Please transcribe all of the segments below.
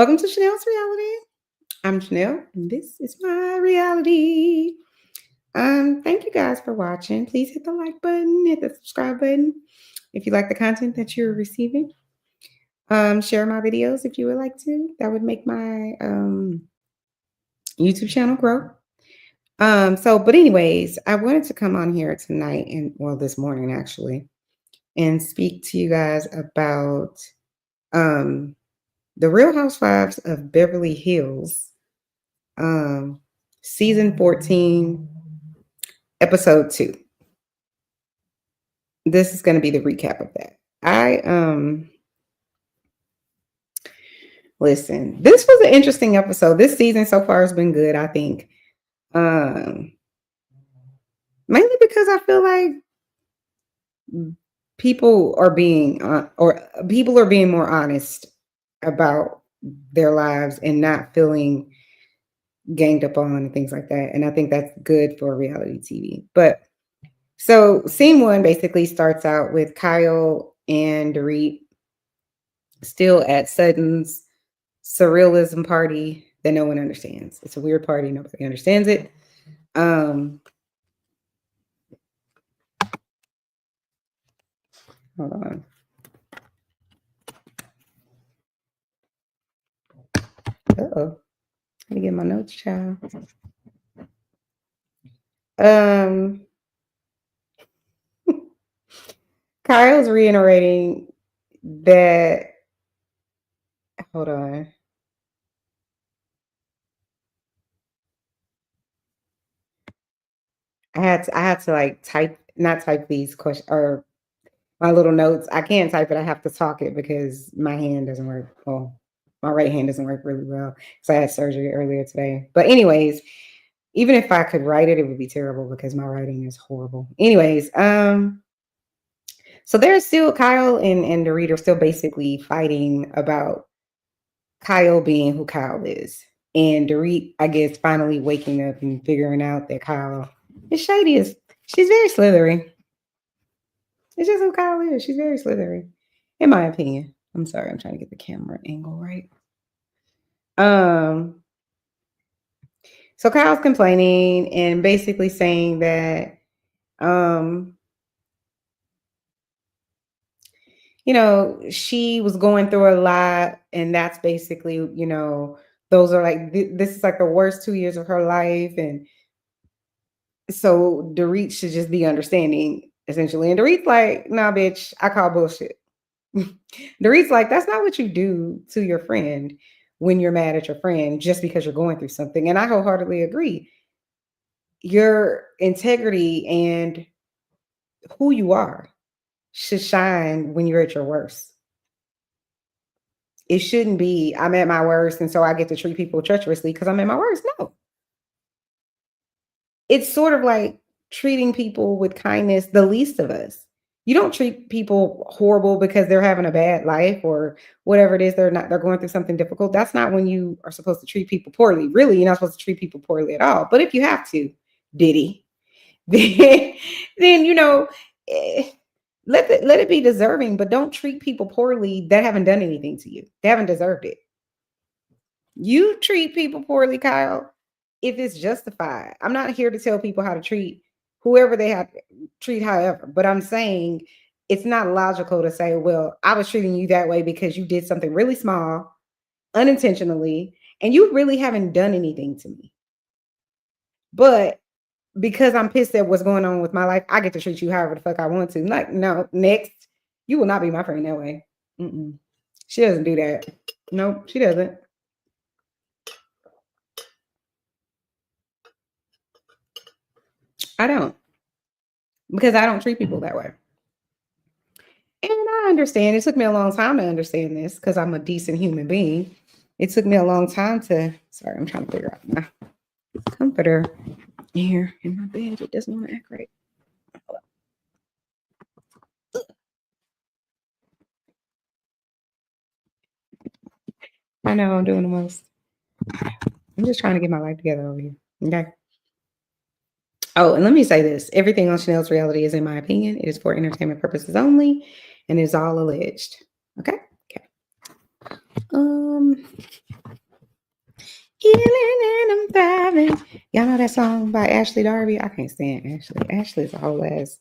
Welcome to Chanel's Reality. I'm Chanel, and this is my reality. Thank you guys for watching. Please hit the like button, hit the subscribe button if you like the content that you're receiving. Share my videos if you would like to. That would make my YouTube channel grow. But anyways, I wanted to come on here tonight this morning actually, and speak to you guys about the Real Housewives of Beverly Hills, season 14, episode 2. This is going to be the recap of that. Listen, this was an interesting episode. This season so far has been good, I think. Mainly because I feel like people are being more honest about their lives and not feeling ganged up on and things like that. And I think that's good for reality TV. But so scene 1 basically starts out with Kyle and Dorit still at Sutton's surrealism party that no one understands. It's a weird party. Nobody understands it. Hold on. Uh-oh. Let me get my notes, child. Kyle's reiterating that. Hold on. I had to like not type these questions or my little notes. I can't type it. I have to talk it because my hand doesn't work. Well, my right hand doesn't work really well because I had surgery earlier today. But anyways, even if I could write it, it would be terrible because my writing is horrible. Anyways, so there's still Kyle and Dorit are still basically fighting about Kyle being who Kyle is. And Dorit, I guess, finally waking up and figuring out that Kyle is shady. She's very slithery. It's just who Kyle is. She's very slithery, in my opinion. I'm sorry, I'm trying to get the camera angle right. So Kyle's complaining and basically saying that, she was going through a lot, and that's basically, those are like, this is like the worst 2 years of her life. And so Dorit should just be understanding, essentially. And Dorit's like, nah, bitch, I call bullshit. Dorit's like, that's not what you do to your friend when you're mad at your friend just because you're going through something. And I wholeheartedly agree. Your integrity and who you are should shine when you're at your worst. It shouldn't be, I'm at my worst, and so I get to treat people treacherously because I'm at my worst. No. It's sort of like treating people with kindness, the least of us. You don't treat people horrible because they're having a bad life or whatever it is. They're going through something difficult. That's not when you are supposed to treat people poorly. Really, you're not supposed to treat people poorly at all. But if you have to, Diddy, then let it be deserving, but don't treat people poorly that haven't done anything to you. They haven't deserved it. You treat people poorly, Kyle, if it's justified. I'm not here to tell people how to treat whoever they have to treat however, but I'm saying it's not logical to say, well, I was treating you that way because you did something really small, unintentionally, and you really haven't done anything to me. But because I'm pissed at what's going on with my life, I get to treat you however the fuck I want to. Like, no, next, you will not be my friend that way. She doesn't do that. Nope, she doesn't. I don't. Because I don't treat people that way. And I understand. It took me a long time to understand this because I'm a decent human being. It took me a long time to, sorry, I'm trying to figure out my comforter here in my bed. It doesn't want to act right. I know I'm doing the most. I'm just trying to get my life together over here. Okay. Oh, and let me say this. Everything on Chanel's Reality is, in my opinion, it is for entertainment purposes only, and is all alleged. Okay? Okay. healing and I'm thriving. Y'all know that song by Ashley Darby? I can't stand Ashley. Ashley's a whole ass.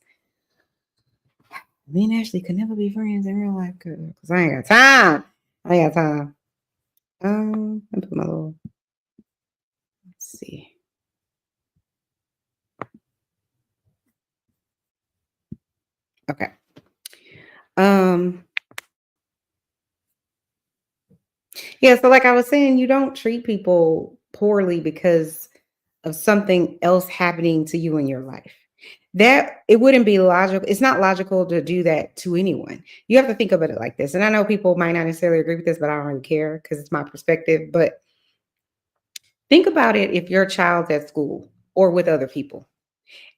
Me and Ashley could never be friends in real life because I ain't got time. I ain't got time. Let me put my little. Let's see. Okay. Yeah, so like I was saying, you don't treat people poorly because of something else happening to you in your life. That it wouldn't be logical. It's not logical to do that to anyone. You have to think about it like this. And I know people might not necessarily agree with this, but I don't really care because it's my perspective. But think about it if your child's at school or with other people.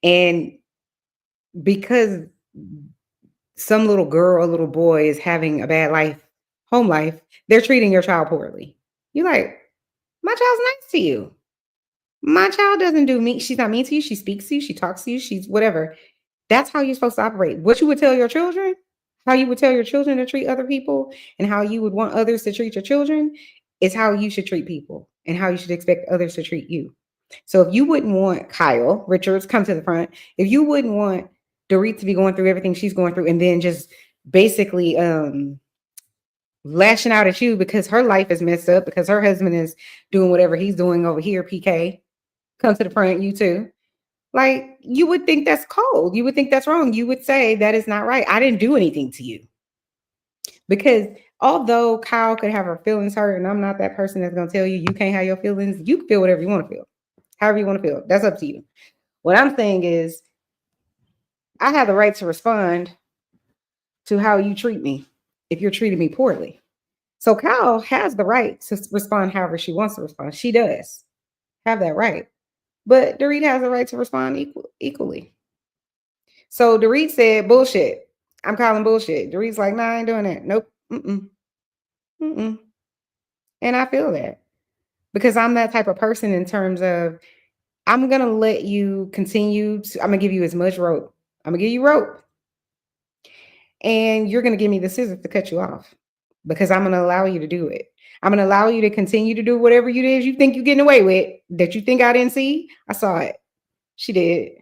And because some little girl or little boy is having a bad life, home life, they're treating your child poorly. You're like, my child's nice to you. My child doesn't do me. She's not mean to you. She speaks to you. She talks to you. She's whatever. That's how you're supposed to operate. What you would tell your children, how you would tell your children to treat other people, and how you would want others to treat your children is how you should treat people and how you should expect others to treat you. So if you wouldn't want Kyle Richards, come to the front, if you wouldn't want Dorit to be going through everything she's going through and then just basically lashing out at you because her life is messed up, because her husband is doing whatever he's doing over here, PK, come to the front, you too. Like, you would think that's cold. You would think that's wrong. You would say that is not right. I didn't do anything to you. Because although Kyle could have her feelings hurt, and I'm not that person that's going to tell you you can't have your feelings, you can feel whatever you want to feel. However you want to feel. That's up to you. What I'm saying is, I have the right to respond to how you treat me if you're treating me poorly. So Kyle has the right to respond however she wants to respond. She does have that right. But Dorit has the right to respond equally. So Dorit said, bullshit. I'm calling bullshit. Dorit's like, nah, I ain't doing that. Nope. Mm-mm. Mm-mm. And I feel that because I'm that type of person in terms of I'm going to let you continue. I'm going to give you as much rope. I'm going to give you rope. And you're going to give me the scissors to cut you off because I'm going to allow you to do it. I'm going to allow you to continue to do whatever it is you think you're getting away with that you think I didn't see. I saw it. She did.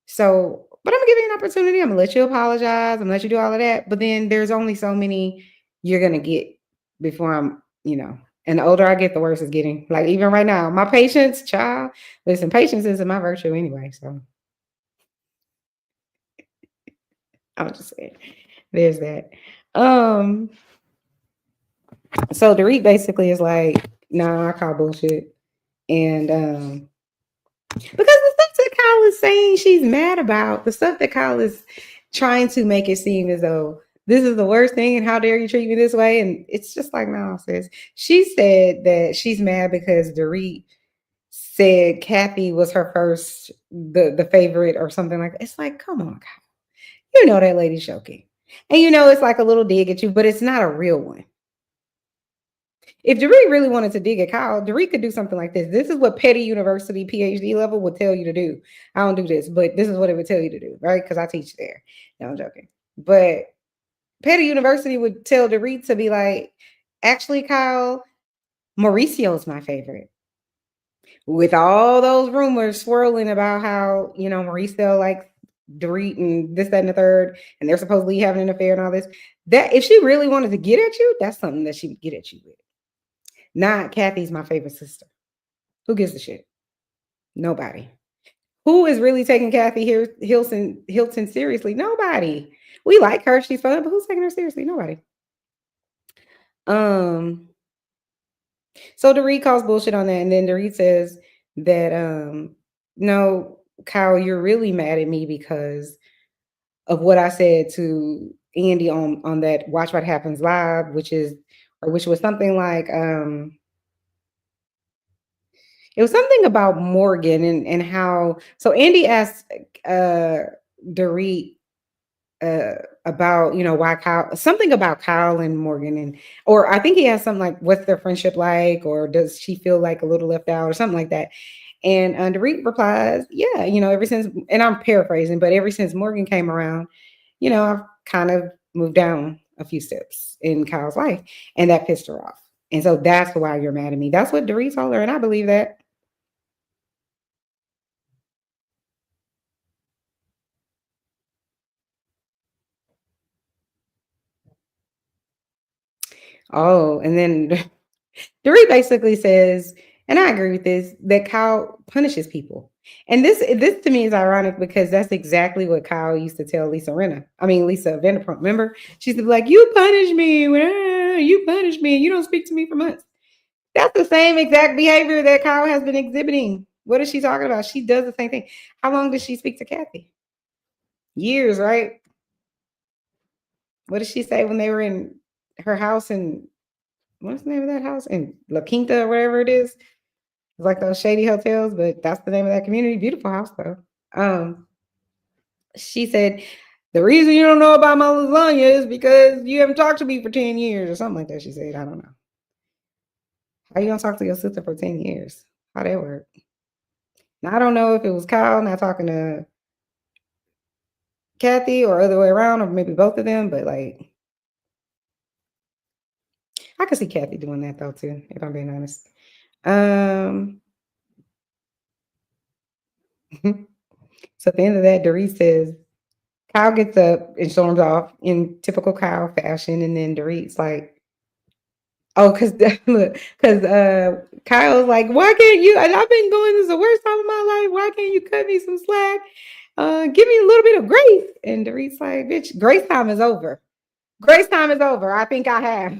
So, but I'm gonna give you an opportunity. I'm gonna let you apologize. I'm gonna let you do all of that. But then there's only so many you're gonna get before and the older I get, the worse it's getting. Like even right now, my patience, child, listen, patience isn't my virtue anyway. So I'm just saying there's that. So Dorit basically is like, nah, I call bullshit. And because the stuff that Kyle is saying she's mad about, the stuff that Kyle is trying to make it seem as though this is the worst thing and how dare you treat me this way. And it's just like, no, sis. She said that she's mad because Dorit said Kathy was her first, the favorite or something like that. It's like, come on, Kyle. You know that lady's joking. And it's like a little dig at you, but it's not a real one. If Dorit really wanted to dig at Kyle, Dorit could do something like this. This is what petty university PhD level would tell you to do. I don't do this, but this is what it would tell you to do, right? Because I teach there. No, I'm joking. But petty university would tell Dorit to be like, actually, Kyle, Mauricio's my favorite. With all those rumors swirling about how, Mauricio likes Dorit and this, that, and the third, and they're supposedly having an affair and all this. That if she really wanted to get at you, that's something that she would get at you with. Not Kathy's my favorite sister. Who gives a shit? Nobody. Who is really taking Kathy Hilton seriously? Nobody. We like her. She's fun, but who's taking her seriously? Nobody. So Dorit calls bullshit on that, and then Dorit says that no, Kyle, you're really mad at me because of what I said to Andy on that Watch What Happens Live, which was something like it was something about Morgan and how. So Andy asked Dorit about why Kyle, something about Kyle and Morgan, or I think he asked something like, what's their friendship like, or does she feel like a little left out or something like that. And Dorit replies, yeah, ever since, and I'm paraphrasing, but ever since Morgan came around, I've kind of moved down a few steps in Kyle's life, and that pissed her off. And so that's why you're mad at me. That's what Dorit told her, and I believe that. Oh, and then Dorit basically says, and I agree with this, that Kyle punishes people. And this to me is ironic because that's exactly what Kyle used to tell Lisa Rinna. I mean Lisa Vanderpump. Remember? She used to be like, "You punish me, you punish me, and you don't speak to me for months." That's the same exact behavior that Kyle has been exhibiting. What is she talking about? She does the same thing. How long did she speak to Kathy? Years, right? What did she say when they were in her house in what's the name of that house? In La Quinta or whatever it is. It's like those shady hotels, but that's the name of that community. Beautiful house though. She said, the reason you don't know about my lasagna is because you haven't talked to me for 10 years or something like that. She said, I don't know. How you gonna talk to your sister for 10 years? How that work? Now I don't know if it was Kyle not talking to Kathy or other way around, or maybe both of them, but like I could see Kathy doing that though too, if I'm being honest. So at the end of that, Dorit says, Kyle gets up and storms off in typical Kyle fashion, and then Dorit's like, "Oh, because look, because Kyle's like, why can't you? And I've been going this is the worst time of my life. Why can't you cut me some slack? Give me a little bit of grace." And Dorit's like, "Bitch, grace time is over. Grace time is over. I think I have."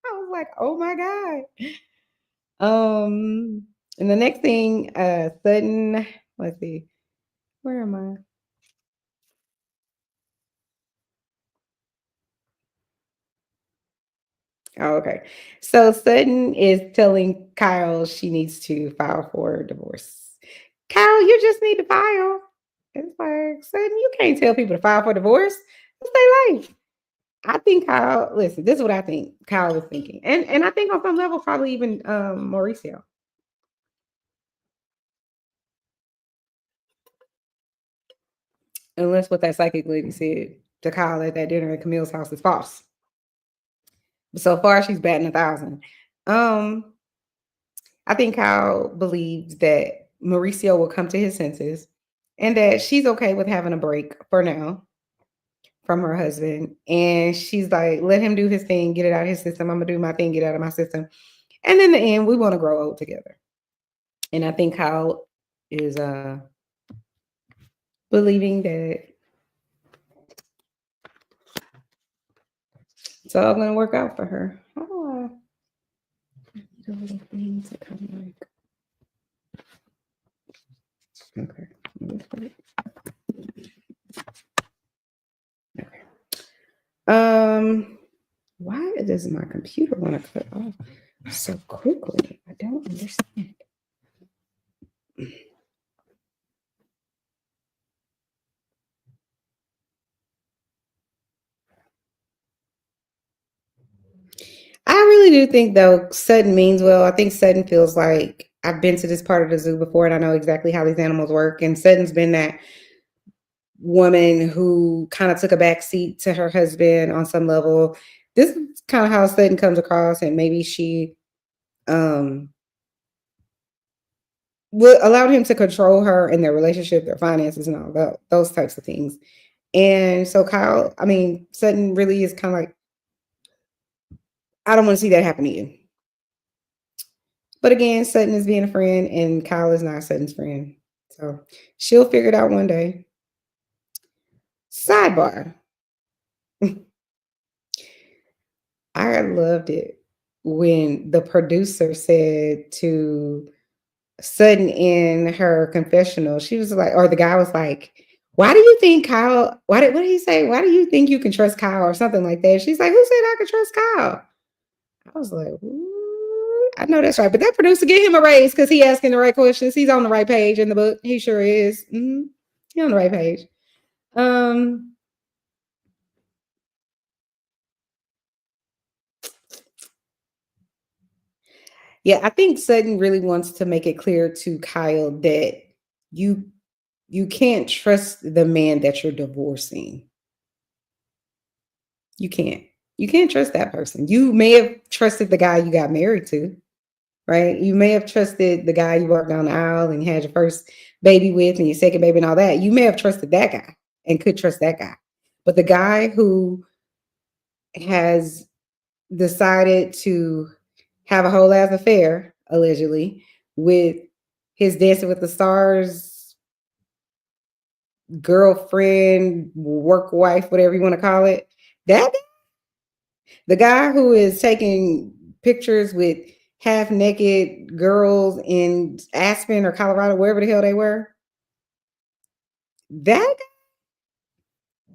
I was like, "Oh my god." And the next thing, Sutton. Let's see, where am I? Oh, okay. So Sutton is telling Kyle she needs to file for divorce. Kyle, you just need to file. It's like, Sutton, you can't tell people to file for divorce. It's their life. I think Kyle, listen, this is what I think Kyle is thinking. And I think on some level, probably even Mauricio. Unless what that psychic lady said to Kyle at that dinner at Camille's house is false. But so far, she's batting 1,000. Um, I think Kyle believes that Mauricio will come to his senses and that she's okay with having a break for now from her husband. And she's like, let him do his thing, get it out of his system. I'm gonna do my thing, get out of my system. And in the end, we want to grow old together. And I think Kyle is believing that it's all gonna work out for her. How do I do a little thing to kind of like okay. Okay. Why does my computer want to cut off so quickly? I don't understand. I really do think though Sutton means well. I think Sutton feels like I've been to this part of the zoo before and I know exactly how these animals work. And Sutton's been that woman who kind of took a back seat to her husband on some level. This is kind of how Sutton comes across, and maybe she um allowed him to control her and their relationship, their finances, and all that, those types of things. And so Kyle, I mean, Sutton really is kind of like, I don't want to see that happen to you. But again, Sutton is being a friend, and Kyle is not Sutton's friend. So she'll figure it out one day. Sidebar. I loved it when the producer said to Sutton in her confessional, she was like, or the guy was like, why do you think Kyle, what did he say? Why do you think you can trust Kyle or something like that? She's like, who said I could trust Kyle? I was like, ooh, I know that's right. But that producer, get him a raise because he asking the right questions. He's on the right page in the book. He sure is. He's on the right page. Um, yeah, I think Sutton really wants to make it clear to Kyle that you you can't trust the man that you're divorcing. You can't. You can't trust that person. You may have trusted the guy you got married to, right? You may have trusted the guy you walked down the aisle and you had your first baby with and your second baby and all that. You may have trusted that guy and could trust that guy. But the guy who has decided to have a whole ass affair, allegedly, with his Dancing with the Stars girlfriend, work wife, whatever you want to call it, that the guy who is taking pictures with half naked girls in Aspen or Colorado, wherever the hell they were, that guy,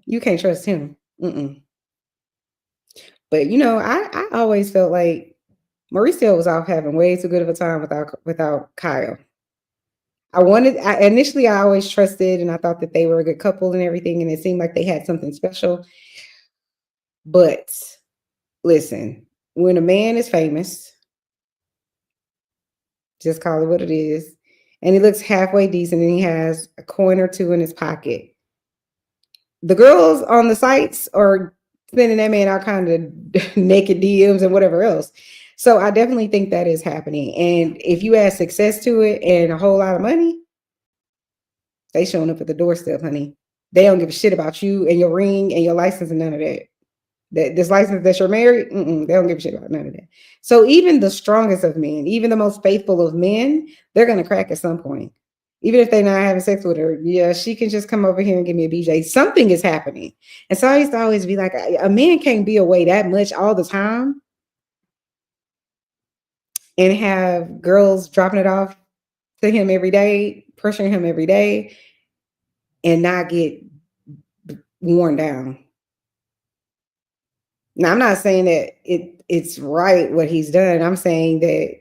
you can't trust him. Mm-mm. But I always felt like Mauricio was off having way too good of a time without Kyle. Initially I always trusted and I thought that they were a good couple and everything, and it seemed like they had something special. But listen, when a man is famous, just call it what it is, and he looks halfway decent and he has a coin or two in his pocket, the girls on the sites are sending that man all kind of naked DMs and whatever else. So I definitely think that is happening. And if you add success to it and a whole lot of money, they showing up at the doorstep, honey. They don't give a shit about you and your ring and your license and none of that. This license that you're married, they don't give a shit about none of that. So even the strongest of men, even the most faithful of men, they're gonna crack at some point. Even if they're not having sex with her, yeah, she can just come over here and give me a BJ. Something is happening. And so I used to always be like, a man can't be away that much all the time and have girls dropping it off to him every day, pressuring him every day, and not get worn down. Now, I'm not saying that it's right what he's done. I'm saying that,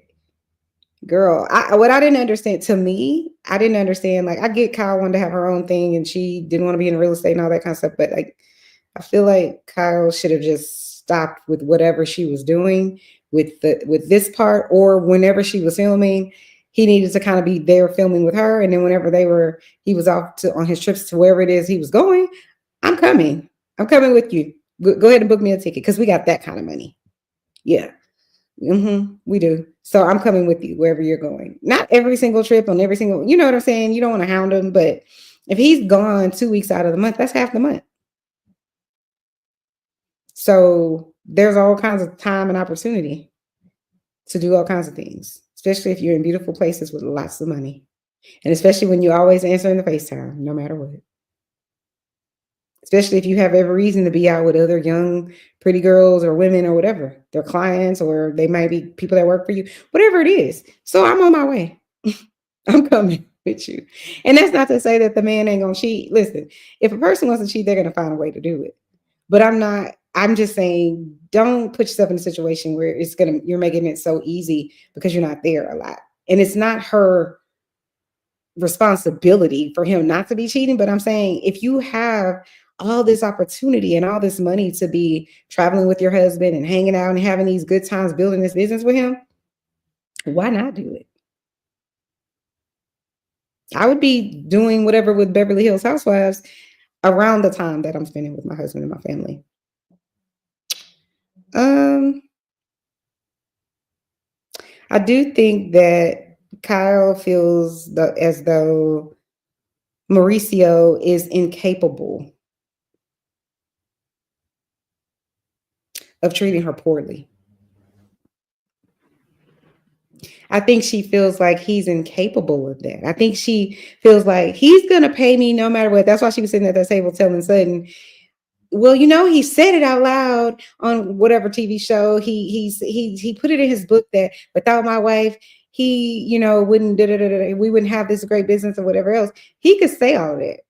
girl, what I didn't understand, to me, I didn't understand. Like, I get Kyle wanted to have her own thing and she didn't want to be in real estate and all that kind of stuff. But like, I feel like Kyle should have just stopped with whatever she was doing with this part, or whenever she was filming, he needed to kind of be there filming with her. And then whenever he was off on his trips to wherever it is he was going, I'm coming with you. Go ahead and book me a ticket because we got that kind of money. Yeah. We do. So I'm coming with you wherever you're going. Not every single trip on every single, you know what I'm saying? You don't want to hound him, but if he's gone 2 weeks out of the month, that's half the month. So there's all kinds of time and opportunity to do all kinds of things, especially if you're in beautiful places with lots of money. And especially when you're always answering the FaceTime, no matter what. Especially if you have every reason to be out with other young, pretty girls or women or whatever. They're clients or they might be people that work for you, whatever it is. So I'm on my way. I'm coming with you. And that's not to say that the man ain't gonna cheat. Listen, if a person wants to cheat, they're gonna find a way to do it. But I'm just saying, don't put yourself in a situation where you're making it so easy because you're not there a lot. And it's not her responsibility for him not to be cheating. But I'm saying, if you have all this opportunity and all this money to be traveling with your husband and hanging out and having these good times building this business with him, why not do it? I would be doing whatever with Beverly Hills Housewives around the time that I'm spending with my husband and my family. I do think that Kyle feels as though Mauricio is incapable of treating her poorly. I think she feels like he's incapable of that. I think she feels like he's going to pay me no matter what. That's why she was sitting at that table telling Sutton, well, he said it out loud on whatever TV show. He put it in his book that without my wife, he, wouldn't, we wouldn't have this great business or whatever else. He could say all of that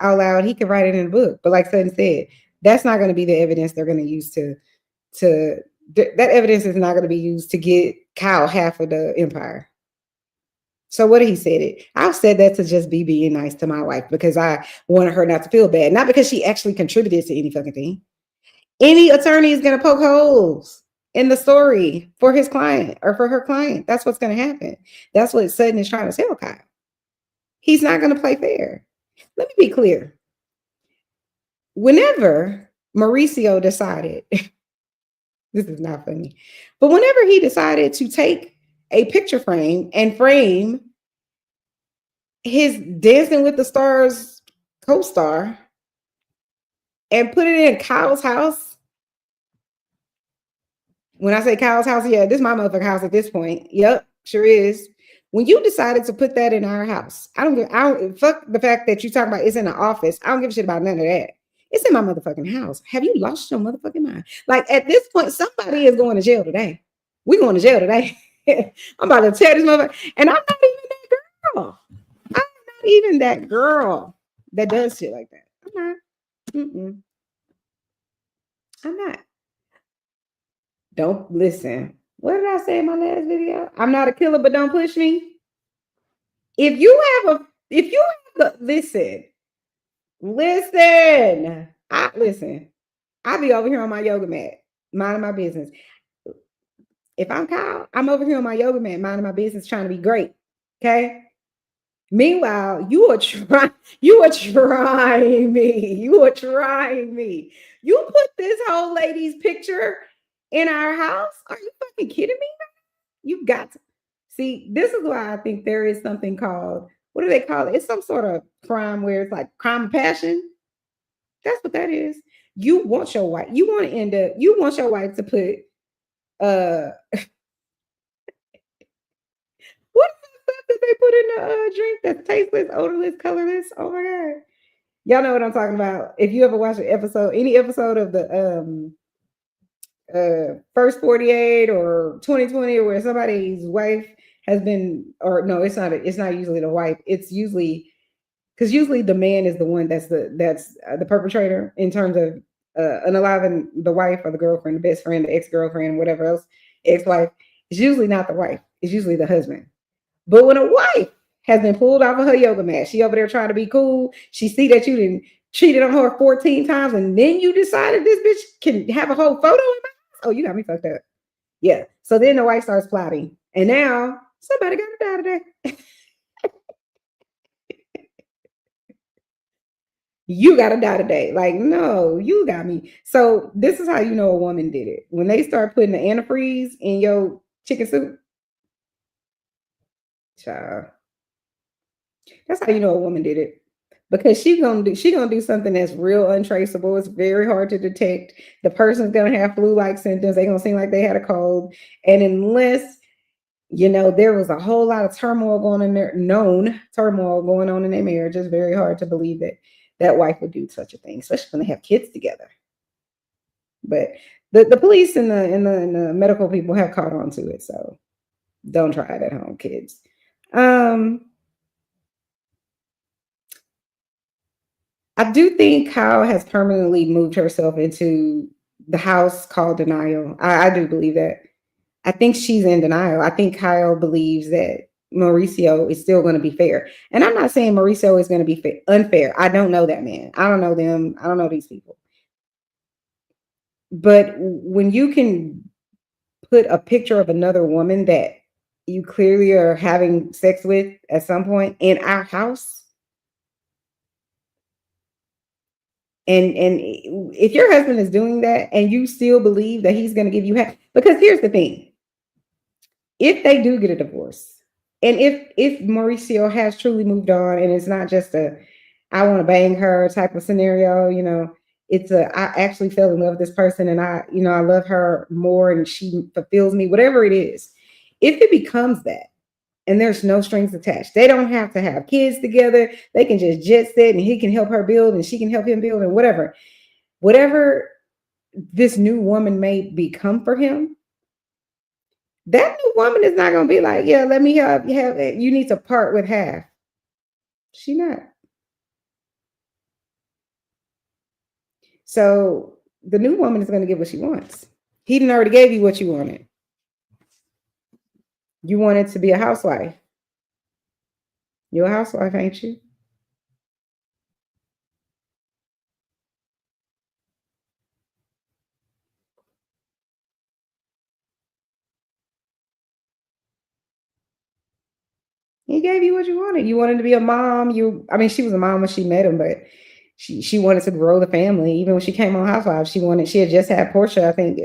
out loud. He could write it in a book. But like Sutton said, that's not going to be the evidence they're going to use that evidence is not going to be used to get Kyle half of the empire. So what he said it. I've said that to just be being nice to my wife because I wanted her not to feel bad, not because she actually contributed to any fucking thing. Any attorney is going to poke holes in the story for his client or for her client. That's what's going to happen. That's what Sutton is trying to tell Kyle. He's not going to play fair. Let me be clear. Whenever Mauricio decided This is not funny. But whenever he decided to take a picture frame and frame his Dancing with the Stars co-star and put it in Kyle's house. When I say Kyle's house, yeah, this is my motherfucking house at this point. Yep, sure is. When you decided to put that in our house, I don't fuck the fact that you talking about it's in the office. I don't give a shit about none of that. It's in my motherfucking house. Have you lost your motherfucking mind? Like at this point, somebody is going to jail today. We going to jail today. I'm about to tell this motherfucker, and I'm not even that girl. I'm not even that girl that does shit like that. I'm not. Mm-mm. I'm not. Don't listen. What did I say in my last video? I'm not a killer, but don't push me. If you have listen. I be over here on my yoga mat, minding my business. If I'm Kyle, I'm over here on my yoga mat, minding my business, trying to be great. Okay. Meanwhile, you are trying me. You put this whole lady's picture in our house. Are you fucking kidding me? You've got to see. This is why I think there is something called, what do they call it? It's some sort of crime where it's like crime of passion. That's what that is. You want your wife. You want your wife to put what stuff that they put in the drink that's tasteless, odorless, colorless? Oh my god. Y'all know what I'm talking about. If you ever watch any episode of the First 48 or 2020, where somebody's wife has been, or no, it's not usually the wife. It's usually, because usually the man is the one that's the perpetrator in terms of unaliving the wife or the girlfriend, the best friend, the ex-girlfriend, whatever else, ex-wife. It's usually not the wife. It's usually the husband. But when a wife has been pulled off of her yoga mat, she over there trying to be cool, she see that you didn't cheated on her 14 times, and then you decided this bitch can have a whole photo in my house. Oh, you got me fucked up. Yeah. So then the wife starts plotting. And now somebody got to die today. You got to die today. Like, no, you got me. So this is how you know a woman did it. When they start putting the antifreeze in your chicken soup. Child. That's how you know a woman did it. Because she's gonna do something that's real untraceable. It's very hard to detect. The person's gonna have flu-like symptoms. They're gonna seem like they had a cold. And unless there was a whole lot of turmoil going in there, known turmoil going on in their marriage, it's very hard to believe that wife would do such a thing, especially when they have kids together. But the police and the medical people have caught on to it, so don't try it at home, kids. I do think Kyle has permanently moved herself into the house called denial. I do believe that. I think she's in denial. I think Kyle believes that Mauricio is still going to be fair. And I'm not saying Mauricio is going to be unfair. I don't know that man. I don't know them. I don't know these people. But when you can put a picture of another woman that you clearly are having sex with at some point in our house, and if your husband is doing that and you still believe that he's going to give you because here's the thing, if they do get a divorce, and if Mauricio has truly moved on, and it's not just I want to bang her type of scenario, it's I actually fell in love with this person, and I love her more, and she fulfills me, whatever it is. If it becomes that, and there's no strings attached, they don't have to have kids together. They can just jet set, and he can help her build, and she can help him build, and whatever this new woman may become for him. That new woman is not going to be like, yeah, let me have it. You need to part with half. She not. So the new woman is going to get what she wants. He didn't already gave you what you wanted. You wanted to be a housewife. You're a housewife, ain't you? He gave you what you wanted. You wanted to be a mom. She was a mom when she met him, but she wanted to grow the family. Even when she came on Housewives, she had just had Portia, I think,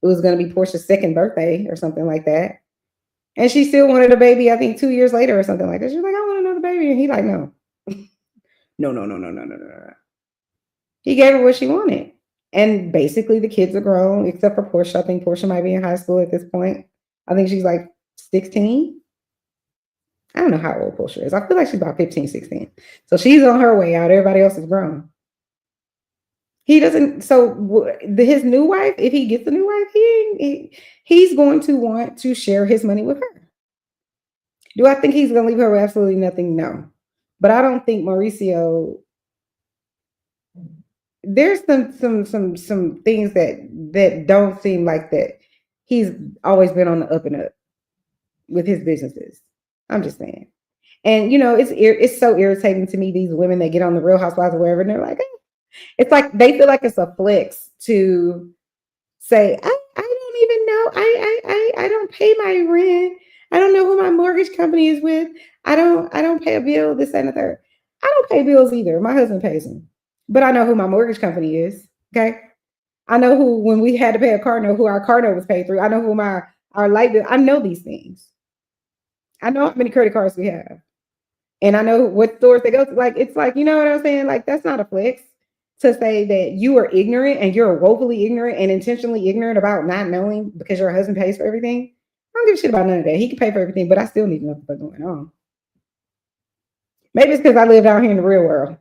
it was going to be Portia's second birthday or something like that. And she still wanted a baby, I think 2 years later or something like that. She's like, I want another baby. And he like, no. No, no, no, no, no, no, no. He gave her what she wanted. And basically the kids are grown, except for Portia. I think Portia might be in high school at this point. I think she's like 16. I don't know how old Portia is. I feel like she's about 15, 16. So she's on her way out. Everybody else is grown. He doesn't. So his new wife, if he gets a new wife, he's going to want to share his money with her. Do I think he's going to leave her with absolutely nothing? No. But I don't think Mauricio. There's some things that don't seem like that. He's always been on the up and up with his businesses. I'm just saying. And it's so irritating to me, these women that get on the Real Housewives or wherever, and they're like, it's like they feel like it's a flex to say, I don't even know. I don't pay my rent. I don't know who my mortgage company is with. I don't pay a bill, this, that, and the third. I don't pay bills either. My husband pays them. But I know who my mortgage company is. Okay. I know who, when we had to pay a car note, who our car note was paid through. I know who our light bill. I know these things. I know how many credit cards we have. And I know what stores they go to. Like, it's like, you know what I'm saying? Like, that's not a flex to say that you are ignorant and you're woefully ignorant and intentionally ignorant about not knowing because your husband pays for everything. I don't give a shit about none of that. He can pay for everything, but I still need to know what's going on. Maybe it's because I live out here in the real world.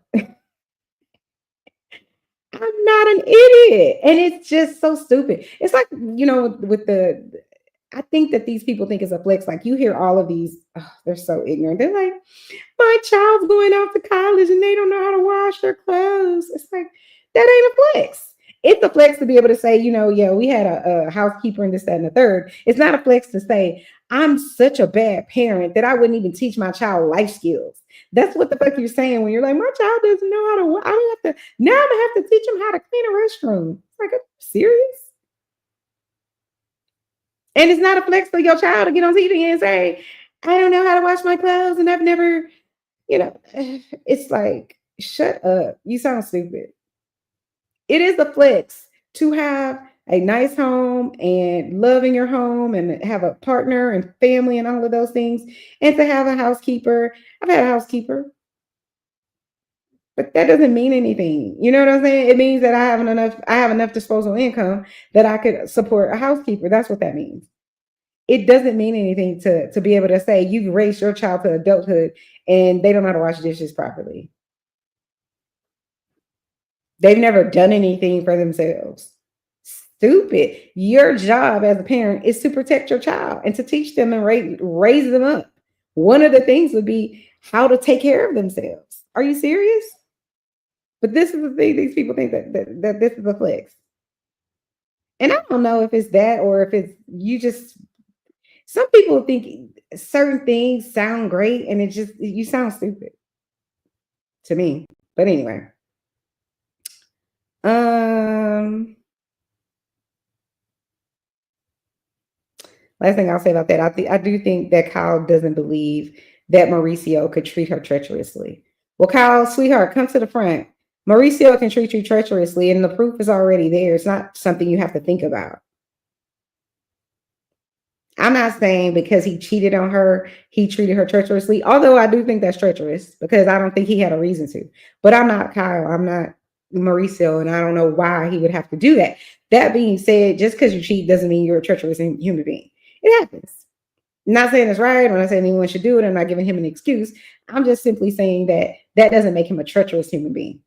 I'm not an idiot. And it's just so stupid. It's like, I think that these people think it's a flex. Like, you hear all of these, they're so ignorant. They're like, my child's going out to college and they don't know how to wash their clothes. It's like, that ain't a flex. It's a flex to be able to say, yeah, we had a housekeeper and this, that, and the third. It's not a flex to say, I'm such a bad parent that I wouldn't even teach my child life skills. That's what the fuck you're saying when you're like, my child doesn't know how to, I don't have to, now I'm gonna have to teach them how to clean a restroom. It's like, are you serious? And it's not a flex for your child to get on TV and say, I don't know how to wash my clothes and I've never, it's like, shut up. You sound stupid. It is a flex to have a nice home and love in your home and have a partner and family and all of those things, and to have a housekeeper. I've had a housekeeper, but that doesn't mean anything. You know what I'm saying? It means that I have enough disposable income that I could support a housekeeper. That's what that means. It doesn't mean anything to be able to say you've raised your child to adulthood and they don't know how to wash dishes properly. They've never done anything for themselves. Stupid. Your job as a parent is to protect your child and to teach them and raise them up. One of the things would be how to take care of themselves. Are you serious? But this is the thing, these people think that this is a flex. And I don't know if it's that or if it's some people think certain things sound great and you sound stupid to me. But anyway. Last thing I'll say about that, I do think that Kyle doesn't believe that Mauricio could treat her treacherously. Well, Kyle, sweetheart, come to the front. Mauricio can treat you treacherously, and the proof is already there. It's not something you have to think about. I'm not saying because he cheated on her, he treated her treacherously, although I do think that's treacherous because I don't think he had a reason to. But I'm not Kyle. I'm not Mauricio, and I don't know why he would have to do that. That being said, just because you cheat doesn't mean you're a treacherous human being. It happens. I'm not saying it's right. I'm not saying anyone should do it. I'm not giving him an excuse. I'm just simply saying that doesn't make him a treacherous human being.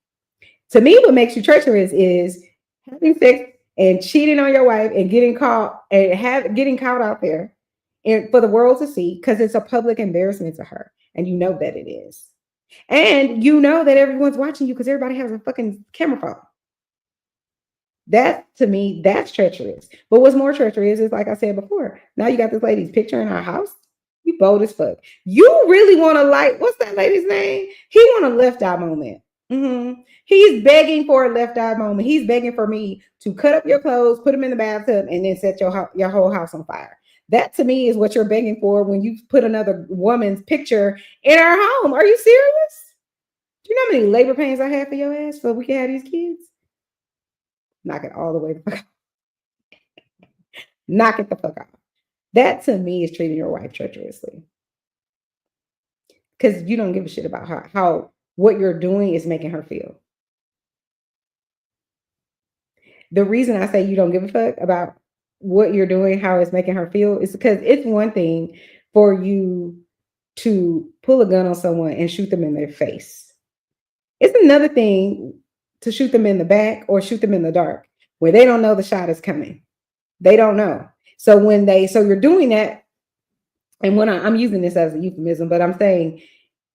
To me, what makes you treacherous is having sex and cheating on your wife and getting caught out there and for the world to see because it's a public embarrassment to her. And you know that it is. And you know that everyone's watching you because everybody has a fucking camera phone. That, to me, that's treacherous. But what's more treacherous is, like I said before, now you got this lady's picture in her house. You bold as fuck. You really want to what's that lady's name? He want a left eye moment. Mm-hmm. He's begging for a left eye moment. He's begging for me to cut up your clothes, put them in the bathtub, and then set your whole house on fire. That, to me, is what you're begging for when you put another woman's picture in our home. Are you serious? Do you know how many labor pains I had for your ass so we can have these kids? Knock it all the way. Knock it the fuck off. That to me is treating your wife treacherously. Because you don't give a shit about how what you're doing is making her feel. The reason I say you don't give a fuck about what you're doing, how it's making her feel, is because it's one thing for you to pull a gun on someone and shoot them in their face. It's another thing to shoot them in the back or shoot them in the dark where they don't know the shot is coming. They don't know. So so you're doing that. And when I'm using this as a euphemism, but I'm saying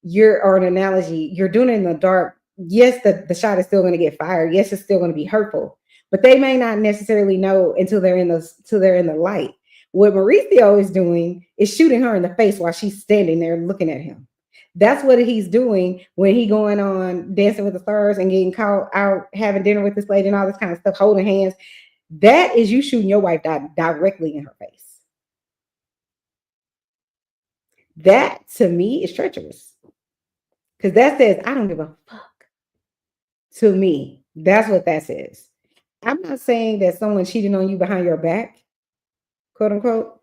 or an analogy, you're doing it in the dark. Yes, the shot is still going to get fired. Yes, it's still going to be hurtful, but they may not necessarily know until they're in the light. What Mauricio is doing is shooting her in the face while she's standing there looking at him. That's what he's doing when he going on Dancing with the Stars and getting caught out having dinner with this lady and all this kind of stuff, holding hands. That is you shooting your wife directly in her face. That to me is treacherous. Because that says, I don't give a fuck. To me, that's what that says. I'm not saying that someone cheating on you behind your back, quote unquote,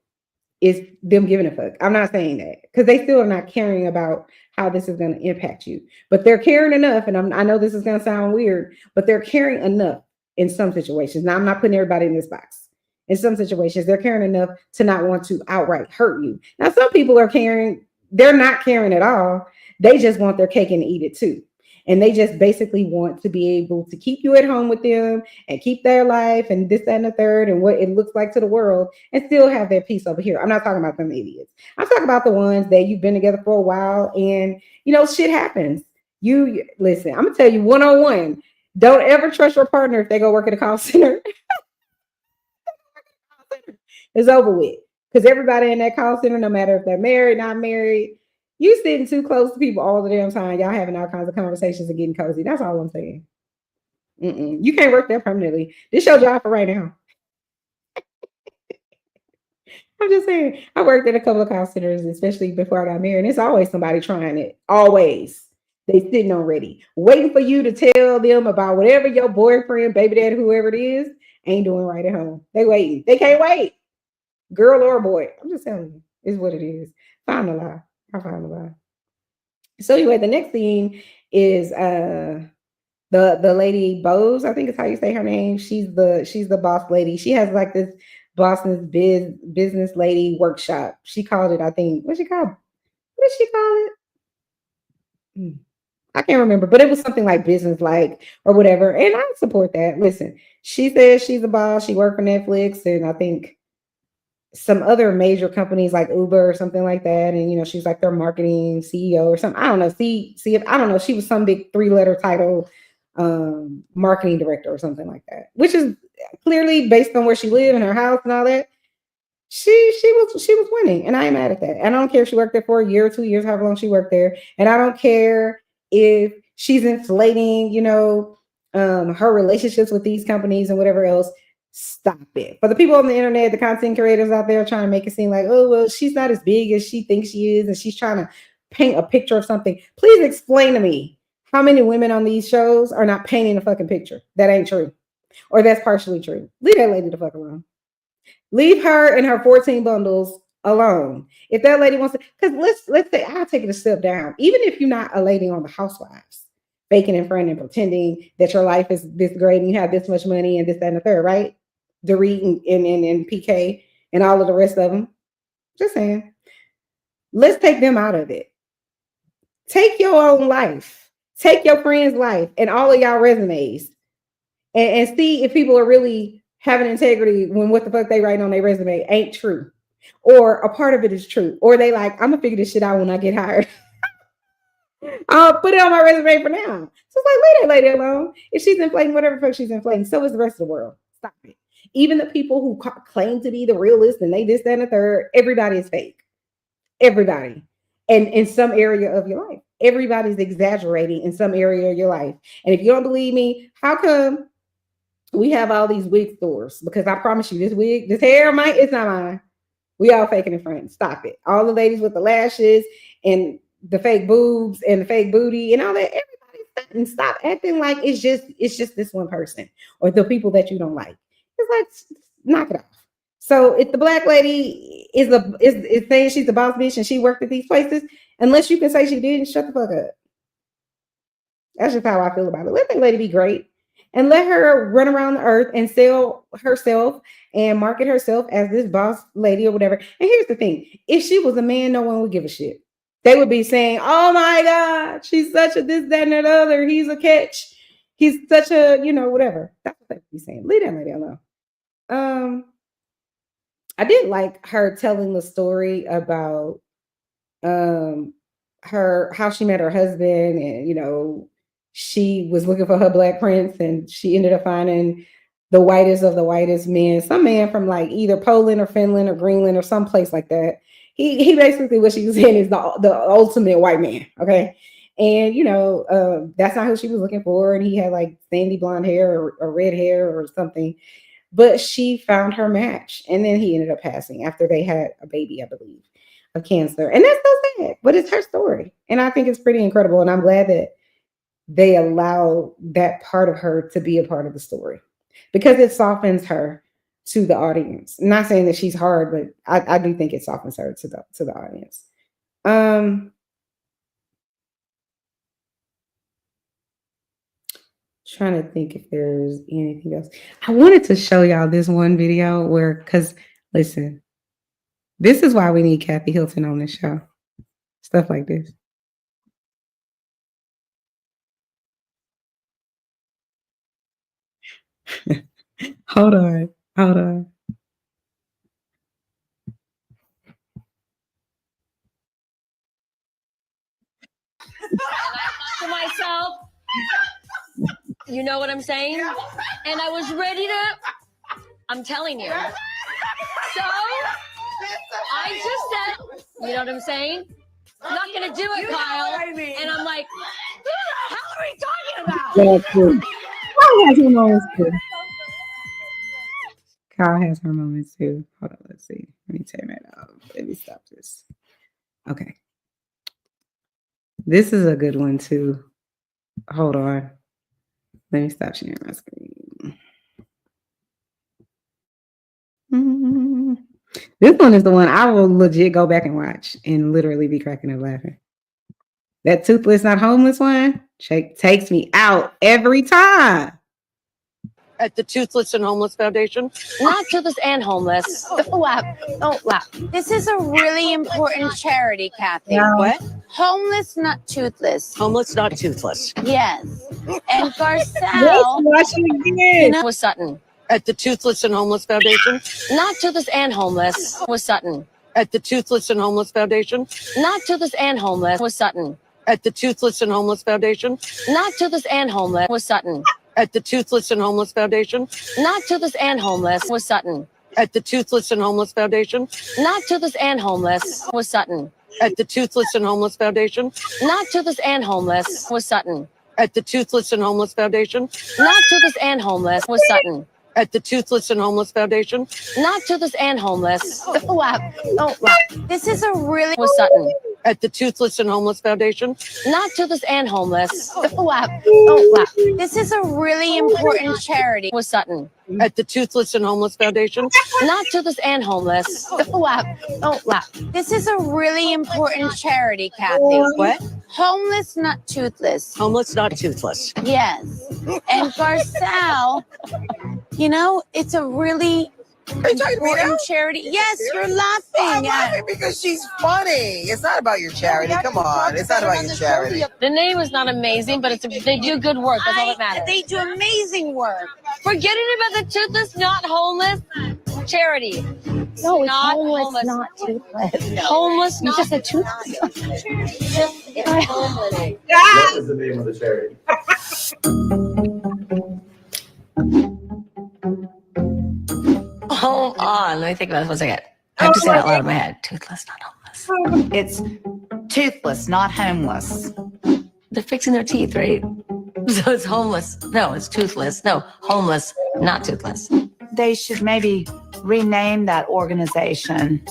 is them giving a fuck. I'm not saying that because they still are not caring about how this is going to impact you. But they're caring enough, and I know this is going to sound weird, but they're caring enough in some situations. Now, I'm not putting everybody in this box. In some situations, they're caring enough to not want to outright hurt you. Now, some people are caring, they're not caring at all. They just want their cake and eat it too. And they just basically want to be able to keep you at home with them and keep their life and this, that, and the third and what it looks like to the world and still have their peace over here. I'm not talking about them idiots. I'm talking about the ones that you've been together for a while and, shit happens. You listen, I'm going to tell you 101. Don't ever trust your partner if they go work at a call center. It's over with. Because everybody in that call center, no matter if they're married, not married, you sitting too close to people all the damn time. Y'all having all kinds of conversations and getting cozy. That's all I'm saying. You can't work there permanently. This your job for right now. I'm just saying. I worked at a couple of call centers, especially before I got married. And it's always somebody trying it. Always. They sitting on ready, waiting for you to tell them about whatever your boyfriend, baby dad, whoever it is, ain't doing right at home. They waiting. They can't wait. Girl or boy. I'm just telling you. It's what it is. Find a lie. I find a lie. So anyway, the next thing is the lady Bose, I think is how you say her name. She's the boss lady. She has like this Boston's business lady workshop. She called it, I think, what did she call it? I can't remember, but it was something like business like or whatever. And I support that. Listen, she says she's a boss. She worked for Netflix and I think some other major companies like Uber or something like that. And she's like their marketing CEO or something. I don't know. See if I don't know. She was some big 3-letter title marketing director or something like that, which is clearly based on where she lived and her house and all that. She was winning, and I ain't mad at that. And I don't care if she worked there for a year or 2 years, however long she worked there. And I don't care if she's inflating, her relationships with these companies and whatever else. Stop it. For the people on the internet, the content creators out there trying to make it seem like, oh, well, she's not as big as she thinks she is, and she's trying to paint a picture of something. Please explain to me how many women on these shows are not painting a fucking picture. That ain't true. Or that's partially true. Leave that lady the fuck alone. Leave her and her 14 bundles alone. If that lady wants to, because let's say I'll take it a step down. Even if you're not a lady on the Housewives, faking and fronting and pretending that your life is this great and you have this much money and this, that, and the third, right? Dorit and PK and all of the rest of them. Just saying. Let's take them out of it. Take your own life. Take your friend's life and all of y'all resumes and see if people are really having integrity when what the fuck they write on their resume ain't true. Or a part of it is true. Or they like, I'm gonna figure this shit out when I get hired. I'll put it on my resume for now. So it's like, leave that lady alone. If she's inflating whatever fuck she's inflating, so is the rest of the world. Stop it. Even the people who claim to be the realist and they this, that, and the third, everybody is fake. Everybody. And in some area of your life, everybody's exaggerating in some area of your life. And if you don't believe me, how come we have all these wig stores? Because I promise you, this hair, it's not mine. We all faking in front. Stop it. All the ladies with the lashes and the fake boobs and the fake booty and all that. Everybody stop acting like it's just this one person or the people that you don't like. It's like, knock it off. So if the black lady is saying she's a boss bitch and she worked at these places, unless you can say she didn't, shut the fuck up. That's just how I feel about it. Let that lady be great and let her run around the earth and sell herself and market herself as this boss lady or whatever. And here's the thing: if she was a man, no one would give a shit. They would be saying, "Oh my God, she's such a this, that, and that other. He's a catch. He's such a, whatever." That's what they would be saying. Leave that lady alone. I did like her telling the story about her how she met her husband, and she was looking for her black prince and she ended up finding the whitest of the whitest men, some man from like either Poland or Finland or Greenland or someplace like that. He basically, what she was saying, is the ultimate white man. Okay. And that's not who she was looking for, and he had like sandy blonde hair or red hair or something. But she found her match, and then he ended up passing after they had a baby, I believe, of cancer. And that's so sad, but it's her story. And I think it's pretty incredible. And I'm glad that they allow that part of her to be a part of the story, because it softens her to the audience. I'm not saying that she's hard, but I do think it softens her to the audience. Trying to think if there's anything else. I wanted to show y'all this one video because listen, this is why we need Kathy Hilton on this show. Stuff like this. Hold on. To myself, you know what I'm saying? And I was ready to, I'm telling you. So I just said, you know what I'm saying? I'm not going to do it, Kyle. And I'm like, who the hell are we talking about? That's true. Kyle has her moments too. Kyle has her moments too. Hold on, let's see. Let me turn that off. Let me stop this. Okay. This is a good one too. Hold on. Let me stop sharing my screen. This one is the one I will legit go back and watch and literally be cracking up laughing. That toothless, not homeless one takes me out every time. At the Toothless and Homeless Foundation? Not toothless and homeless. Don't laugh. Don't laugh. This is a really important charity, Kathy. Yeah. What? Homeless, not toothless. Homeless, not toothless. Yes. And Garcelle. With Sutton. At the Toothless and Homeless Foundation? Not toothless and homeless. With Sutton. At the Toothless and Homeless Foundation? Not toothless and homeless. With Sutton. At the Toothless and Homeless Foundation? Not toothless and homeless. With Sutton. At the Toothless and Homeless Foundation? Not toothless and homeless. With Sutton. At the Toothless and Homeless Foundation? Not toothless and homeless. With Sutton. At the Toothless and Homeless Foundation? Not toothless and homeless. With Sutton. At the Toothless and Homeless Foundation? Not toothless and homeless. With Sutton. At the Toothless and Homeless Foundation? Not toothless and homeless. Don't laugh. Don't laugh. This is a really. With Sutton. At the Toothless and Homeless Foundation? Not toothless and homeless. Don't laugh. Don't laugh. This is a really important charity. With Sutton. At the Toothless and Homeless Foundation? Not toothless and homeless. Don't laugh. Don't laugh. This is a really important charity, Kathy. What? Homeless, not toothless. Homeless, not toothless. Yes. And Garcelle, it's a really important charity. Yes, you're laughing. I'm laughing because she's funny. It's not about your charity. Come on. It's not about your charity. The name is not amazing, but they do good work. That's all that matters. They do amazing work. Forgetting about the toothless, not homeless charity. No, it's Not homeless, homeless. not toothless. Homeless, You not just said toothless. What is the name of the charity? Hold on. Let me think about this 1 second. I have to say it out loud in my head. Toothless, not homeless. It's toothless, not homeless. They're fixing their teeth, right? So it's homeless. No, it's toothless. No, homeless, not toothless. They should maybe rename that organization.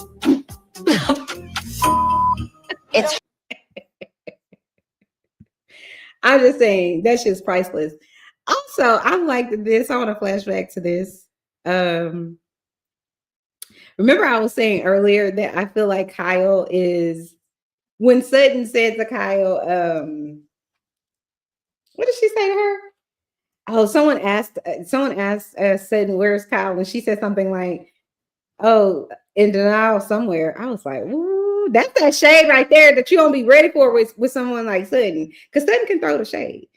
It's I'm just saying that shit's priceless. Also, I like this. I want to flashback to this. Remember, I was saying earlier that I feel like Kyle is when Sutton said to Kyle, what did she say to her? Oh, someone asked Sutton, where's Kyle? And she said something like, oh, in denial somewhere. I was like, ooh, that's that shade right there that you don't be ready for with someone like Sutton. Because Sutton can throw the shade.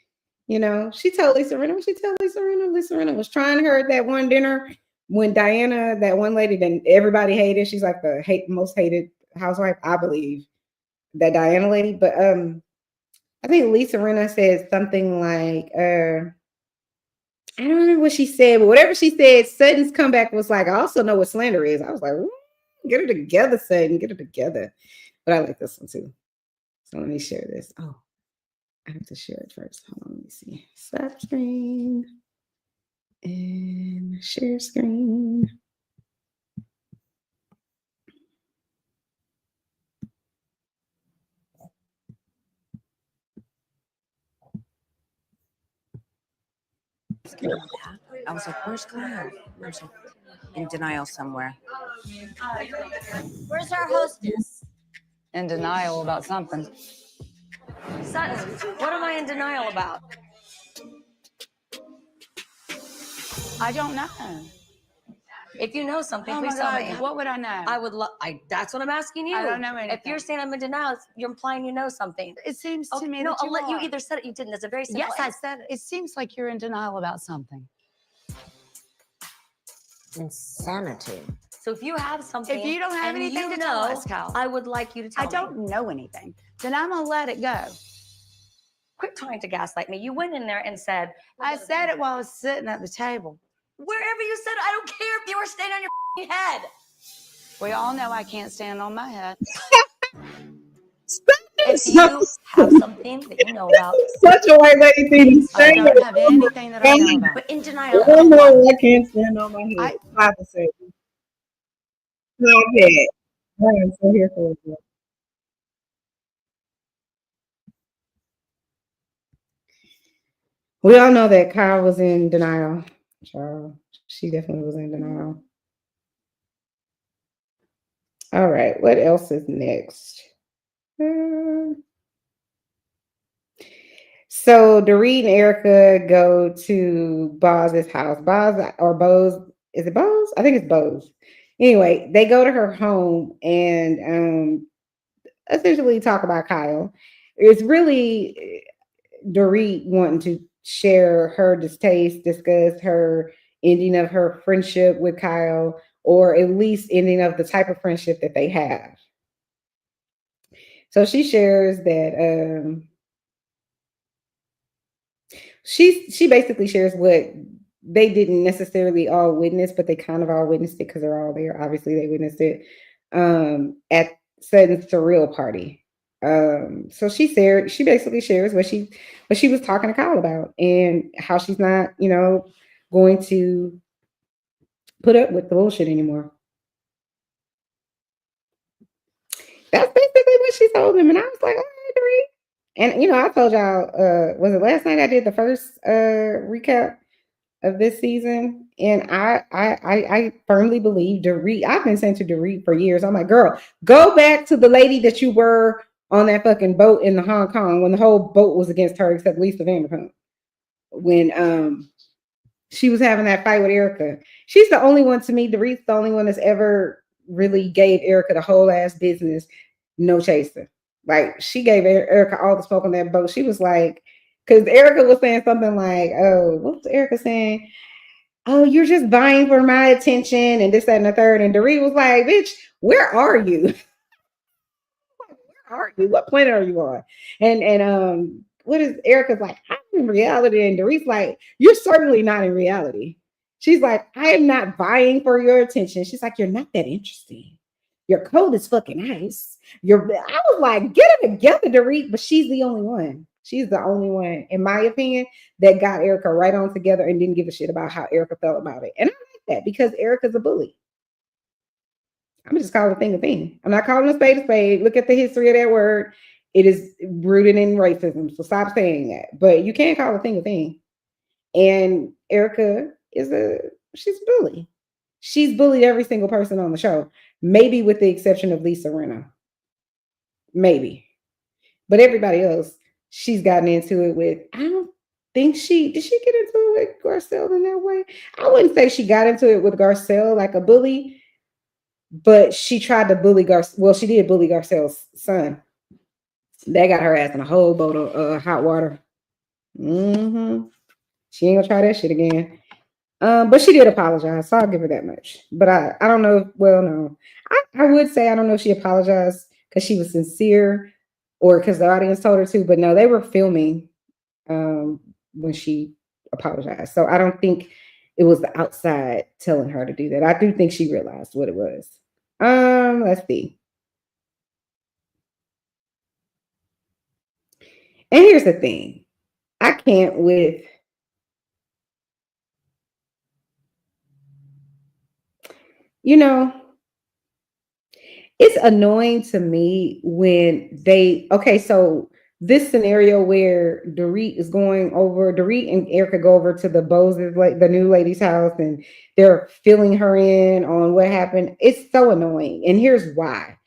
You know, she told Lisa Rinna, what she tell Lisa Rinna? Lisa Rinna was trying her at that one dinner when Diana, that one lady that everybody hated, she's like the most hated housewife, I believe, that Diana lady. But I think Lisa Rinna said something like, I don't remember what she said, but whatever she said, Sutton's comeback was like, I also know what slander is. I was like, get it together, Sutton, get it together. But I like this one too. So let me share this. Oh, I have to share it first. Hold on, let me see. Stop screen and share screen. I was like, where's Kyle? In denial somewhere. Where's our hostess? In denial about something. Sutton, what am I in denial about? I don't know. If you know something, Oh my please tell God, me. what would I know? I would love. That's what I'm asking you. I don't know If anything. you're saying I'm in denial, you're implying you know something. It seems to me no, that I'll let you are. either said it, you didn't. It's a very simple. Yes, I said it. It seems like you're in denial about something. Insanity. So if you have something, If you don't have and anything you to tell know, us, Cal, I would like you to tell I me. don't know anything. Then I'm gonna let it go. Quit trying to gaslight me. You went in there and said, I said it while I was sitting at the table. wherever you said it, I don't care if you were standing on your head. We all know I can't stand on my head. If you have something that you know about, Such a white lady thing to I say. don't have anything that I know about. but in denial Oh about no, what? I can't stand on my head. 5%. Not bad. I am so here for it. We all know that Kyle was in denial. Child, she definitely was in denial. All right, what else is next? So Dorit and Erika go to Boz's house. Boz, is it Boz? I think it's Boz. Anyway, they go to her home and essentially talk about Kyle. It's really Dorit wanting to share her distaste, discuss her ending of her friendship with Kyle, or at least ending of the type of friendship that they have. So she shares that she basically shares what they didn't necessarily all witness, but they kind of all witnessed it because they're all there. Obviously, they witnessed it at Sutton's surreal party. So she basically shares what she was talking to Kyle about and how she's not, going to put up with the bullshit anymore. That's basically what she told him, and I was like, all right, Dorit. And I told y'all, was it last night I did the first recap of this season? And I firmly believe Dorit. I've been saying to Dorit for years, I'm like, girl, go back to the lady that you were on that fucking boat in the Hong Kong when the whole boat was against her except Lisa Vanderpump. When she was having that fight with Erika. She's the only one, to me, Dorit's the only one that's ever really gave Erika the whole ass business, no chaser. Like, she gave Erika all the smoke on that boat. She was like, because Erika was saying something like, oh, what was Erika saying? Oh, you're just vying for my attention and this, that, and the third. And Dorit was like, bitch, where are you? Where are you? What planet are you on? And what is Erika's like, I'm in reality. And Dorit's like, you're certainly not in reality. She's like, I am not vying for your attention. She's like, you're not that interesting. Your code is fucking nice. I was like, get it together, Dorit, but she's the only one. She's the only one, in my opinion, that got Erika right on together and didn't give a shit about how Erika felt about it. And I like that because Erika's a bully. I'm just calling a thing a thing. I'm not calling a spade a spade. Look at the history of that word. It is rooted in racism. So stop saying that. But you can't call a thing a thing. And Erika she's a bully. She's bullied every single person on the show, maybe with the exception of Lisa Rinna. Maybe. But everybody else, she's gotten into it with. I don't think did she get into it with Garcelle in that way? I wouldn't say she got into it with Garcelle like a bully, but she tried to bully Garcelle. Well, she did bully Garcelle's son. That got her ass in a whole boat of hot water. Mm-hmm. She ain't gonna try that shit again. But she did apologize, so I'll give her that much. But I don't know. Well, no, I would say I don't know if she apologized because she was sincere or because the audience told her to. But no, they were filming when she apologized, so I don't think it was the outside telling her to do that. I do think she realized what it was. Let's see. And here's the thing, I can't with. You know, it's annoying to me when okay, so this scenario where Dorit and Erika go over to the Boses, like the new lady's house, and they're filling her in on what happened. It's so annoying. And here's why.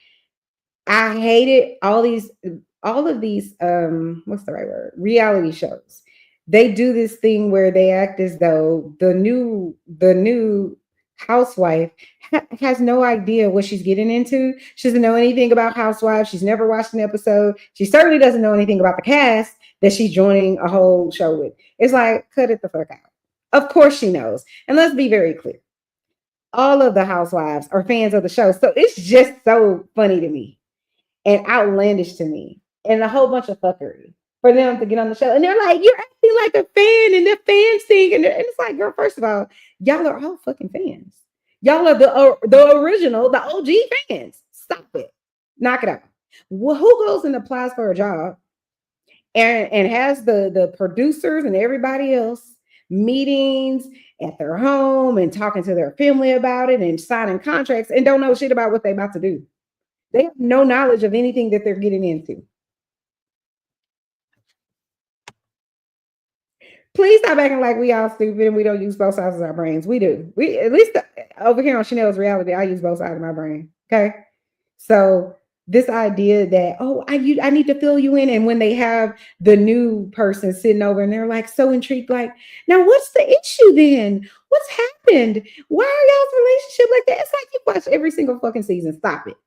I hated all of these what's the right word? Reality shows. They do this thing where they act as though the new housewife has no idea what she's getting into. She doesn't know anything about Housewives. She's never watched an episode. She certainly doesn't know anything about the cast that she's joining a whole show with. It's like, cut it the fuck out. Of course she knows. And let's be very clear. All of the housewives are fans of the show. So it's just so funny to me and outlandish to me and a whole bunch of fuckery for them to get on the show. And they're like, you're acting like a fan and the fans sing. And it's like, girl, first of all, y'all are all fucking fans. Y'all are the original, the OG fans. Stop it. Knock it out. Well, who goes and applies for a job and has the producers and everybody else meetings at their home and talking to their family about it and signing contracts and don't know shit about what they're about to do? They have no knowledge of anything that they're getting into. Please stop acting like we all stupid and we don't use both sides of our brains. We do. We at least over here on Chanel's Reality, I use both sides of my brain. Okay, so this idea that I need to fill you in, and when they have the new person sitting over and they're like so intrigued, like, now what's the issue then? What's happened? Why are y'all's relationship like that? It's like you watch every single fucking season. Stop it.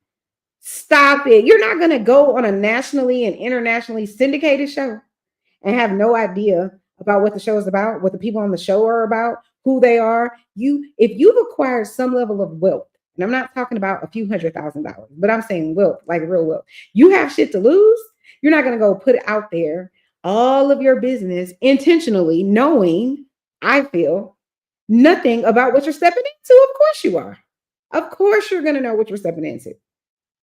Stop it. You're not going to go on a nationally and internationally syndicated show and have no idea about what the show is about, what the people on the show are about, who they are. If you've acquired some level of wealth, and I'm not talking about a few $100,000, but I'm saying wealth, like real wealth. You have shit to lose. You're not going to go put it out there, all of your business intentionally, knowing, I feel, nothing about what you're stepping into. Of course you are. Of course you're going to know what you're stepping into.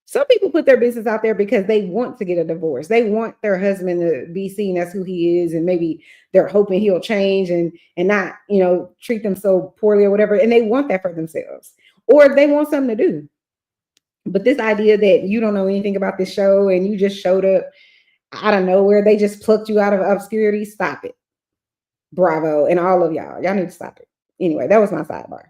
Some people put their business out there because they want to get a divorce. They want their husband to be seen as who he is, and maybe they're hoping he'll change and not, treat them so poorly or whatever. And they want that for themselves, or they want something to do. But this idea that you don't know anything about this show and you just showed up out of nowhere, they just plucked you out of obscurity. Stop it. Bravo, and all of y'all need to stop it. Anyway, that was my sidebar.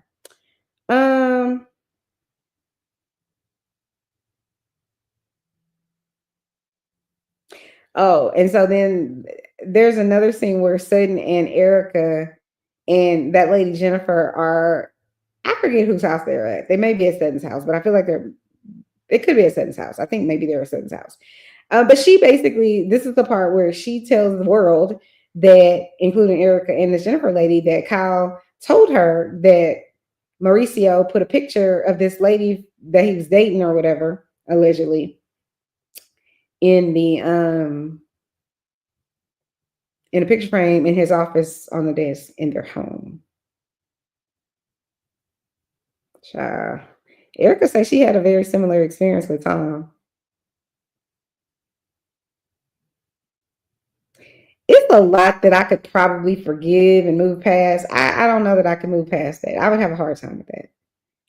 Oh, and so then there's another scene where Sutton and Erika and that lady Jennifer I forget whose house they're at. They may be at Sutton's house, but I feel like it could be at Sutton's house. I think maybe they're at Sutton's house. But she basically, this is the part where she tells the world that, including Erika and this Jennifer lady, that Kyle told her that Mauricio put a picture of this lady that he was dating or whatever, allegedly, in a picture frame in his office on the desk in their home. Child. Erika said she had a very similar experience with Tom. It's a lot that I could probably forgive and move past. I don't know that I can move past that. I would have a hard time with that.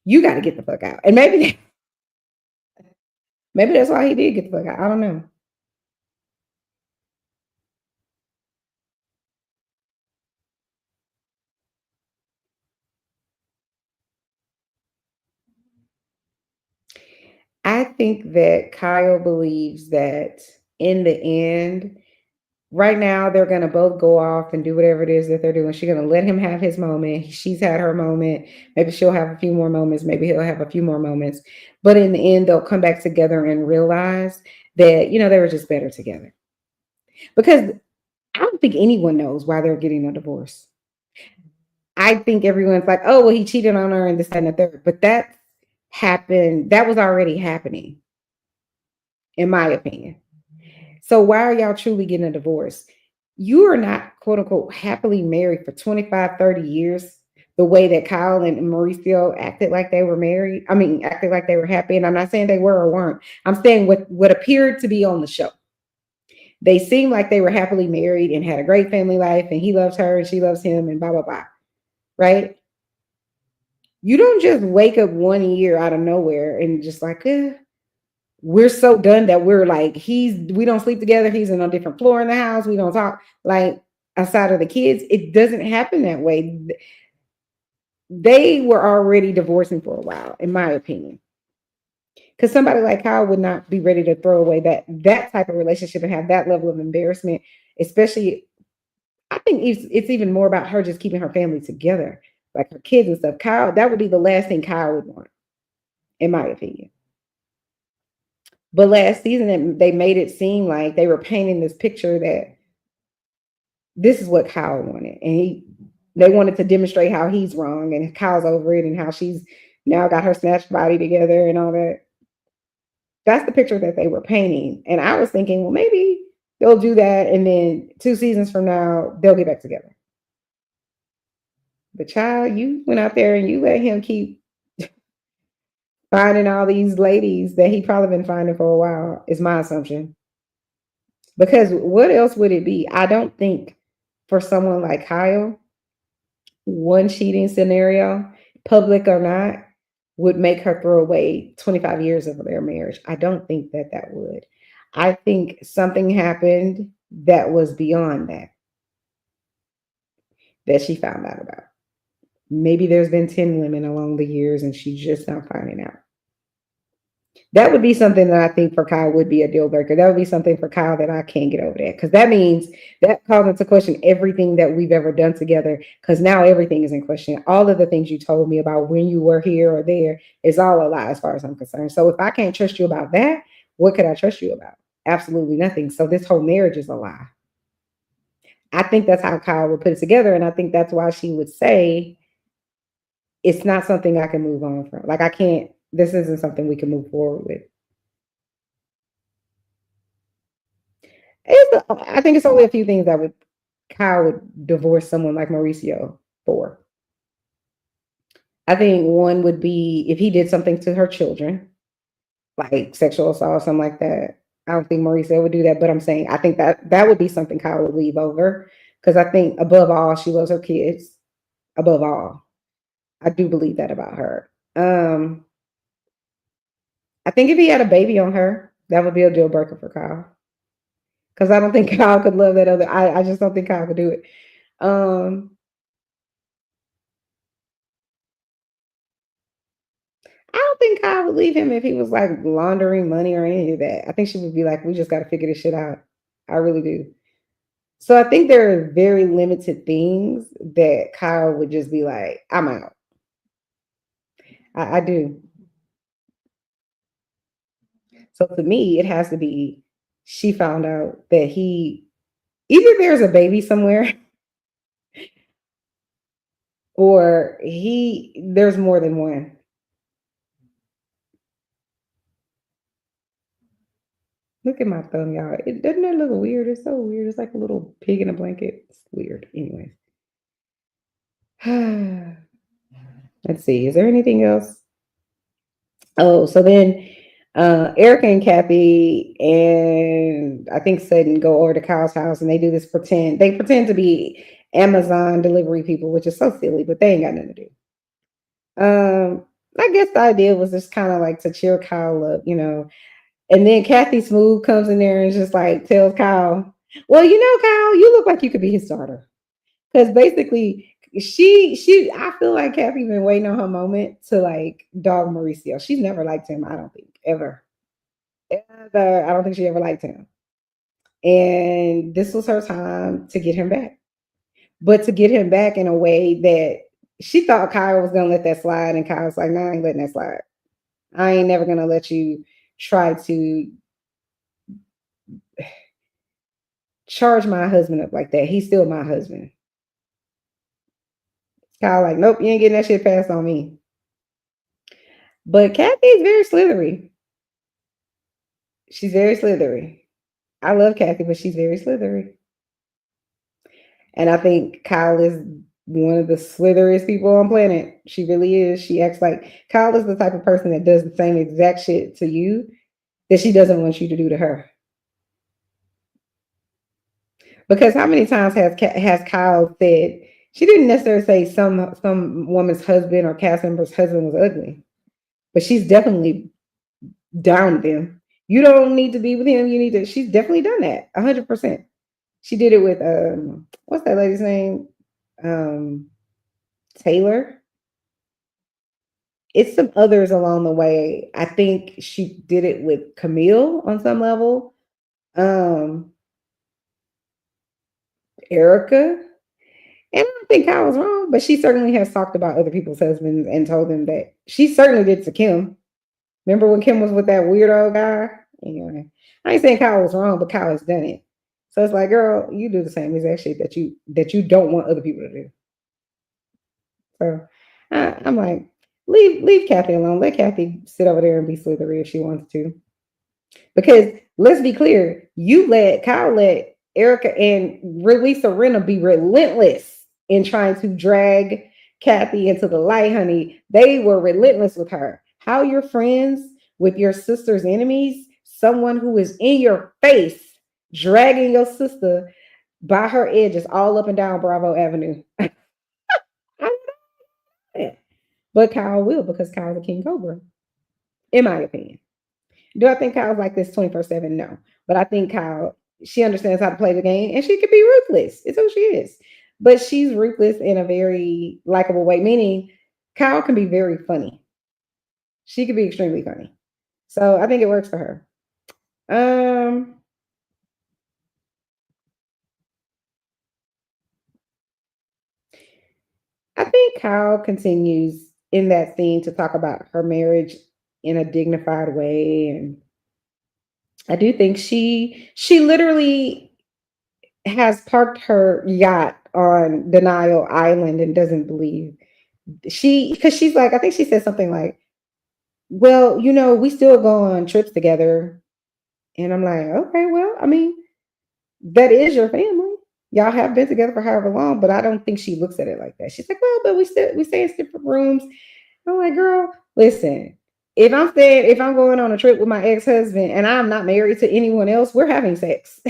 You got to get the fuck out. And maybe that's why he did get the fuck out. I don't know. I think that Kyle believes that in the end, right now they're gonna both go off and do whatever it is that they're doing. She's gonna let him have his moment. She's had her moment. Maybe she'll have a few more moments. Maybe he'll have a few more moments. But in the end, they'll come back together and realize that, they were just better together. Because I don't think anyone knows why they're getting a divorce. I think everyone's like, oh, well, he cheated on her and this, that, and the third. But that happened. That was already happening, in my opinion. So why are y'all truly getting a divorce? You are not, quote unquote, happily married for 25, 30 years, the way that Kyle and Mauricio acted like they were married. I mean, acted like they were happy. And I'm not saying they were or weren't. I'm saying what appeared to be on the show. They seemed like they were happily married and had a great family life, and he loves her and she loves him and blah, blah, blah. Right? You don't just wake up one year out of nowhere and just like, we're so done that we're like, we don't sleep together. He's on a different floor in the house. We don't talk, like, outside of the kids. It doesn't happen that way. They were already divorcing for a while, in my opinion. Because somebody like Kyle would not be ready to throw away that type of relationship and have that level of embarrassment, especially. I think it's even more about her just keeping her family together, like her kids and stuff. Kyle, that would be the last thing Kyle would want, in my opinion. But last season, they made it seem like they were painting this picture that this is what Kyle wanted. And they wanted to demonstrate how he's wrong and Kyle's over it and how she's now got her snatched body together and all that. That's the picture that they were painting. And I was thinking, well, maybe they'll do that. And then 2 seasons from now, they'll get back together. But child, you went out there and you let him keep finding all these ladies that he probably been finding for a while, is my assumption. Because what else would it be? I don't think for someone like Kyle, one cheating scenario, public or not, would make her throw away 25 years of their marriage. I don't think that would. I think something happened that was beyond that she found out about. Maybe there's been 10 women along the years and she's just now finding out. That would be something that I think for Kyle would be a deal breaker. That would be something for Kyle that I can't get over that. Because that means that calls into question everything that we've ever done together. Because now everything is in question. All of the things you told me about when you were here or there is all a lie as far as I'm concerned. So if I can't trust you about that, what could I trust you about? Absolutely nothing. So this whole marriage is a lie. I think that's how Kyle would put it together. And I think that's why she would say, it's not something I can move on from. Like, I can't. This isn't something we can move forward with. I think it's only a few things that Kyle would divorce someone like Mauricio for. I think one would be if he did something to her children, like sexual assault or something like that. I don't think Mauricio would do that, but I'm saying I think that would be something Kyle would leave over, because I think above all, she loves her kids. Above all, I do believe that about her. I think if he had a baby on her, that would be a deal breaker for Kyle. Because I don't think Kyle could love that other. I just don't think Kyle could do it. I don't think Kyle would leave him if he was like laundering money or any of that. I think she would be like, we just got to figure this shit out. I really do. So I think there are very limited things that Kyle would just be like, I'm out. I do. So to me, it has to be she found out that either there's a baby somewhere or there's more than one. Look at my thumb, y'all. Doesn't that look weird? It's so weird. It's like a little pig in a blanket. It's weird. Anyways. Let's see. Is there anything else? Oh, so then Erika and Kathy and I think Sutton go over to Kyle's house and they do this pretend. They pretend to be Amazon delivery people, which is so silly, but they ain't got nothing to do. I guess the idea was just kind of like to cheer Kyle up, And then Kathy Smooth comes in there and just like tells Kyle, well, Kyle, you look like you could be his daughter. Because basically I feel like Kathy been waiting on her moment to like dog Mauricio. She's never liked him, I don't think. ever. Ever. I don't think she ever liked him. And this was her time to get him back. But to get him back in a way that she thought Kyle was gonna let that slide, and Kyle's like, "No, I ain't letting that slide. I ain't never gonna let you try to charge my husband up like that. He's still my husband." Kyle like, "Nope, you ain't getting that shit passed on me." But Kathy is very slithery. She's very slithery. I love Kathy, but she's very slithery. And I think Kyle is one of the slitheriest people on planet. She really is. She acts like Kyle is the type of person that does the same exact shit to you that she doesn't want you to do to her. Because how many times has Kyle said, she didn't necessarily say some woman's husband or cast member's husband was ugly, but she's definitely downed them. You don't need to be with him. You need to. She's definitely done that 100%. She did it with what's that lady's name? Taylor. It's some others along the way. I think she did it with Camille on some level. Erika. And I don't think Kyle was wrong, but she certainly has talked about other people's husbands and told them that she certainly did to Kim. Remember when Kim was with that weirdo guy? Anyway, I ain't saying Kyle was wrong, but Kyle has done it. So it's like, girl, you do the same exact shit that you don't want other people to do. So I'm like, leave Kathy alone. Let Kathy sit over there and be slithery if she wants to. Because let's be clear, Kyle let Erika and Lisa Rinna be relentless in trying to drag Kathy into the light, honey. They were relentless with her. How you're friends with your sister's enemies, someone who is in your face, dragging your sister by her edges all up and down Bravo Avenue. But Kyle will, because Kyle's a king cobra, in my opinion. Do I think Kyle's like this 24/7? No. But I think Kyle, she understands how to play the game, and she can be ruthless. It's who she is. But she's ruthless in a very likable way, meaning Kyle can be very funny. She can be extremely funny. So I think it works for her. I think Kyle continues in that scene to talk about her marriage in a dignified way. And I do think she literally has parked her yacht on Denial Island and doesn't believe because she's like, I think she said something like, well, we still go on trips together. And I'm like, okay, well, I mean, that is your family. Y'all have been together for however long, but I don't think she looks at it like that. She's like, well, but we stay in different rooms. I'm like, girl, listen, if I'm going on a trip with my ex-husband and I'm not married to anyone else, we're having sex.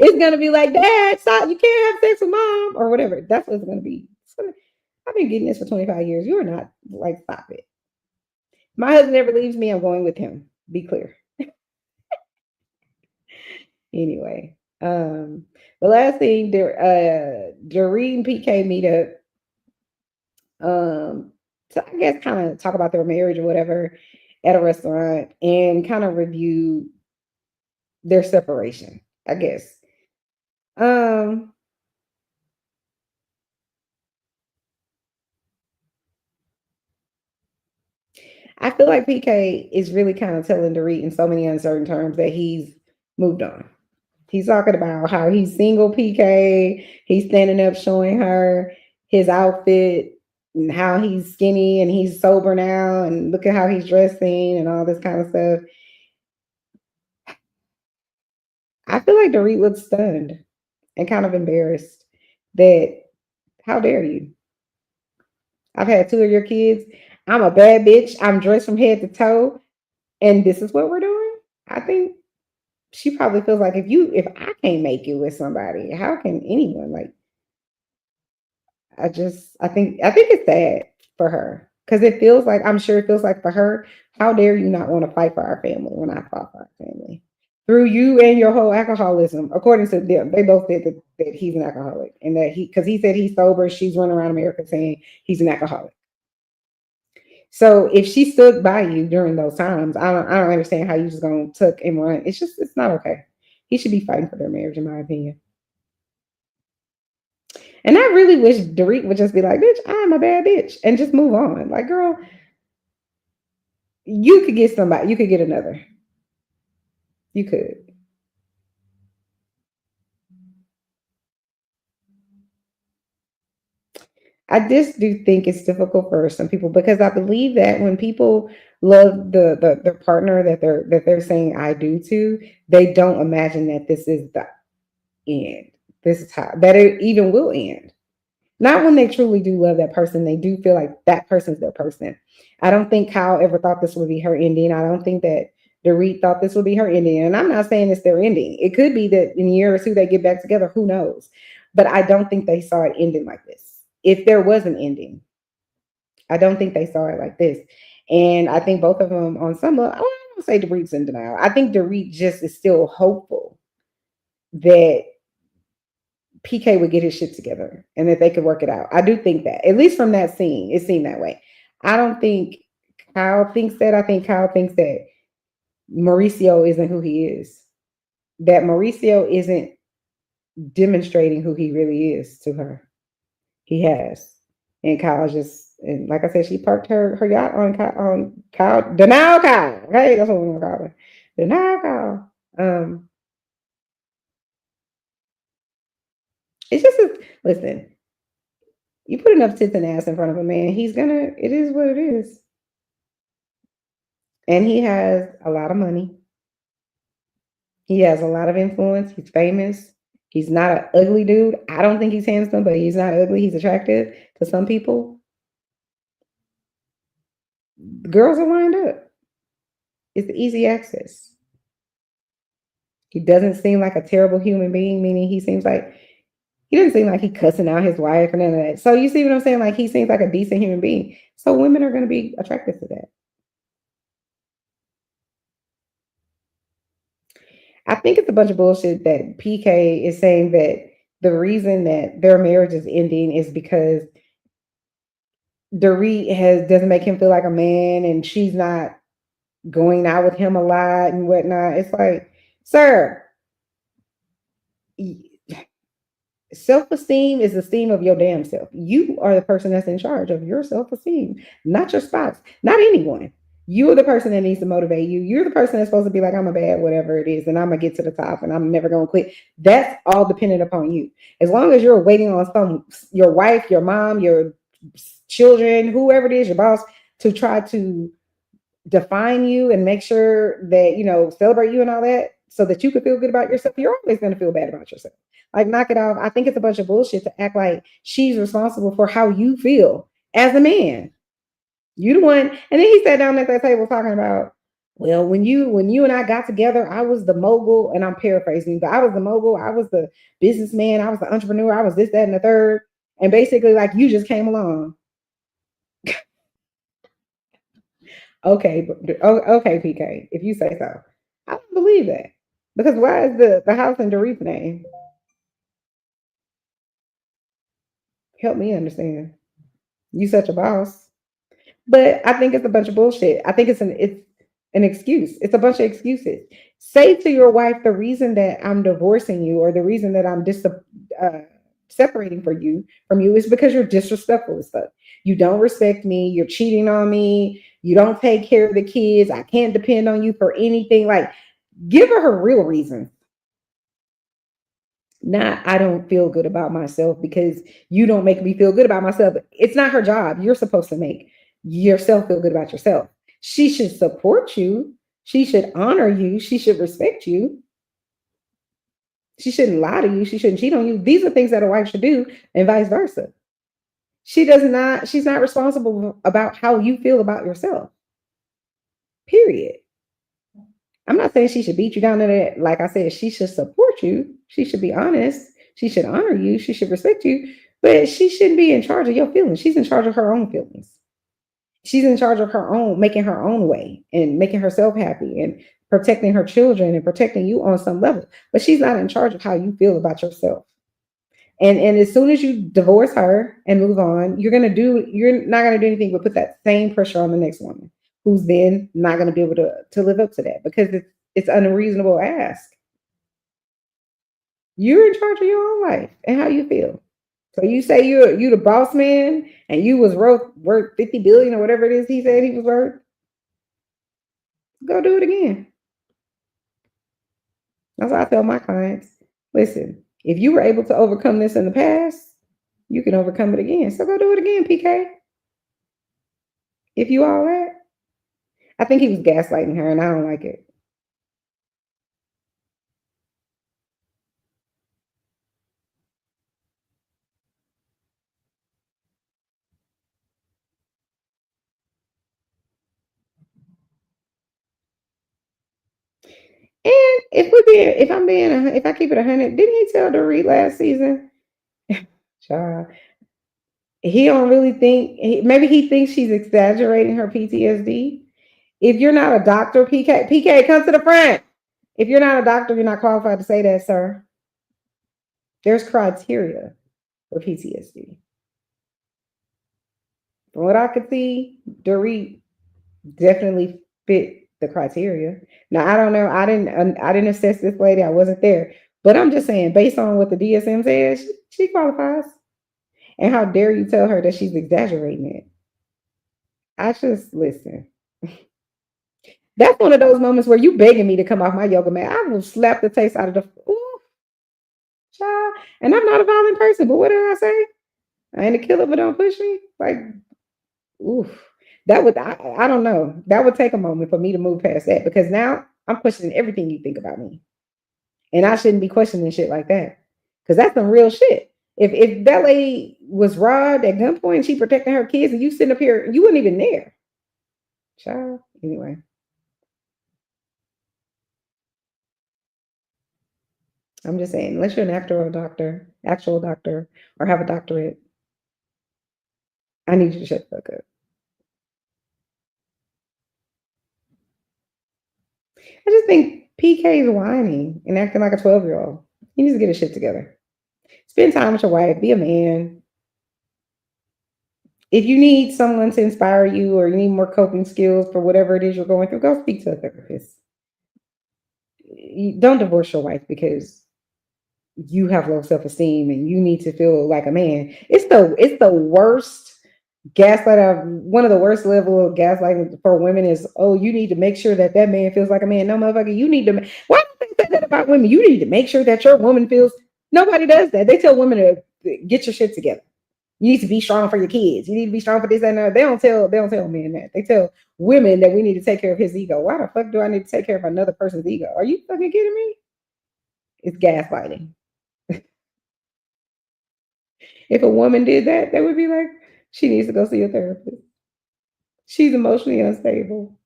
It's gonna be like, Dad, stop, you can't have sex with Mom, or whatever. That's what it's gonna be. I've been getting this for 25 years. You're not, like, stop it. My husband never leaves me. I'm going with him. Be clear. Anyway, the last thing, Dorit and PK meet up. So I guess kind of talk about their marriage or whatever at a restaurant and kind of review their separation, I guess. I feel like PK is really kind of telling Dorit in so many uncertain terms that he's moved on. He's talking about how he's single PK. He's standing up showing her his outfit and how he's skinny and he's sober now and look at how he's dressing and all this kind of stuff. I feel like Dorit looks stunned and kind of embarrassed that, how dare you? I've had 2 of your kids. I'm a bad bitch. I'm dressed from head to toe. And this is what we're doing. I think she probably feels like if I can't make it with somebody, how can anyone? Like, I think it's sad for her because I'm sure it feels like for her, how dare you not want to fight for our family when I fought for our family through you and your whole alcoholism. According to them, they both said that he's an alcoholic and that because he said he's sober, she's running around America saying he's an alcoholic. So if she stood by you during those times, I don't understand how you just gonna tuck and run. It's not okay. He should be fighting for their marriage, in my opinion. And I really wish Dorit would just be like, bitch, I'm a bad bitch, and just move on. Like, girl, you could get somebody, you could get another. You could. I just do think it's difficult for some people because I believe that when people love their partner that they're saying I do to, they don't imagine that this is the end. This is how that it even will end. Not when they truly do love that person, they do feel like that person's their person. I don't think Kyle ever thought this would be her ending. I don't think that Dorit thought this would be her ending. And I'm not saying it's their ending. It could be that in a year or two they get back together. Who knows? But I don't think they saw it ending like this. If there was an ending, I don't think they saw it like this. And I think both of them on some level, I don't say Dorit's in denial. I think Dorit just is still hopeful that PK would get his shit together and that they could work it out. I do think that, at least from that scene, it seemed that way. I don't think Kyle thinks that. I think Kyle thinks that Mauricio isn't who he is, that Mauricio isn't demonstrating who he really is to her. He has. And Kyle just, and like I said, she parked her yacht on Kyle, denial Kyle. Okay, that's what we're gonna call her. Denial Kyle. It's just listen, you put enough tits and ass in front of a man, it is what it is. And he has a lot of money. He has a lot of influence. He's famous. He's not an ugly dude. I don't think he's handsome, but he's not ugly. He's attractive to some people. The girls are lined up. It's easy access. He doesn't seem like a terrible human being, meaning he doesn't seem like he cussing out his wife or none of that. So you see what I'm saying? Like, he seems like a decent human being. So women are going to be attracted to that. I think it's a bunch of bullshit that PK is saying that the reason that their marriage is ending is because Dorit doesn't make him feel like a man and she's not going out with him a lot and whatnot. It's like, sir, self-esteem is esteem of your damn self. You are the person that's in charge of your self-esteem, not your spouse, not anyone. You're the person that needs to motivate you. You're the person that's supposed to be like, I'm a bad whatever it is, and I'm gonna get to the top, and I'm never gonna quit. That's all dependent upon you. As long as you're waiting on your wife, your mom, your children, whoever it is, your boss, to try to define you and make sure that celebrate you and all that, so that you can feel good about yourself, you're always gonna feel bad about yourself. Like, knock it off. I think it's a bunch of bullshit to act like she's responsible for how you feel as a man. You the one. And then he sat down at that table talking about, well, when you and I got together, I was the mogul, and I'm paraphrasing, but I was the mogul, I was the businessman, I was the entrepreneur, I was this, that, and the third. And basically, like, you just came along. Okay, PK, if you say so. I don't believe that. Because why is the house in Dorit's name? Help me understand. You such a boss. But I think it's a bunch of bullshit. I think it's an excuse. It's a bunch of excuses. Say to your wife, the reason that I'm divorcing you, or the reason that I'm separating from you is because you're disrespectful as fuck. You don't respect me. You're cheating on me. You don't take care of the kids. I can't depend on you for anything. Like, give her real reason. Not, I don't feel good about myself because you don't make me feel good about myself. It's not her job. You're supposed to make yourself feel good about yourself. She should support you. She should honor you. She should respect you. She shouldn't lie to you. She shouldn't cheat on you. These are things that a wife should do, and vice versa. She's not responsible about how you feel about yourself. Period. I'm not saying she should beat you down to that. Like I said, she should support you. She should be honest. She should honor you. She should respect you. But she shouldn't be in charge of your feelings. She's in charge of her own feelings. She's in charge of her own, making her own way and making herself happy and protecting her children and protecting you on some level. But she's not in charge of how you feel about yourself. And as soon as you divorce her and move on, you're not gonna do anything but put that same pressure on the next woman, who's then not gonna be able to live up to that because it's unreasonable ask. You're in charge of your own life and how you feel. So you say you the boss man and you was worth 50 billion or whatever it is he said he was worth. Go do it again. That's what I tell my clients. Listen, if you were able to overcome this in the past, you can overcome it again. So go do it again, PK. If you all that. I think he was gaslighting her and I don't like it. And if I keep it 100, didn't he tell Dorit last season? Child, he don't really think, maybe he thinks she's exaggerating her PTSD. If you're not a doctor, PK, come to the front. If you're not a doctor, you're not qualified to say that, sir. There's criteria for PTSD. From what I could see, Dorit definitely fit the criteria. Now I don't know. I didn't assess this lady. I wasn't there, but I'm just saying, based on what the DSM says, she qualifies. And how dare you tell her that she's exaggerating it? I just listen. That's one of those moments where you begging me to come off my yoga mat. I will slap the taste out of the child. And I'm not a violent person, but what did I say? I ain't a killer, but don't push me. Like, oof. That would I don't know. That would take a moment for me to move past that because now I'm questioning everything you think about me. And I shouldn't be questioning shit like that. Because that's some real shit. If that lady was robbed at gunpoint, she protecting her kids, and you sitting up here, you weren't even there. Child. Anyway. I'm just saying, unless you're an actual doctor, or have a doctorate, I need you to shut the fuck up. I just think PK is whining and acting like a 12-year-old. He needs to get his shit together. Spend time with your wife. Be a man. If you need someone to inspire you or you need more coping skills for whatever it is you're going through, go speak to a therapist. Don't divorce your wife because you have low self-esteem and you need to feel like a man. It's the worst gaslight. One of the worst level of gaslighting for women is, oh, you need to make sure that man feels like a man. No, motherfucker, you need to. Why do they say that about women? You need to make sure that your woman feels. Nobody does that. They tell women to get your shit together. You need to be strong for your kids. You need to be strong for this and that. They don't tell men that. They tell women that we need to take care of his ego. Why the fuck do I need to take care of another person's ego? Are you fucking kidding me? It's gaslighting. If a woman did that, they would be like, she needs to go see a therapist. She's emotionally unstable.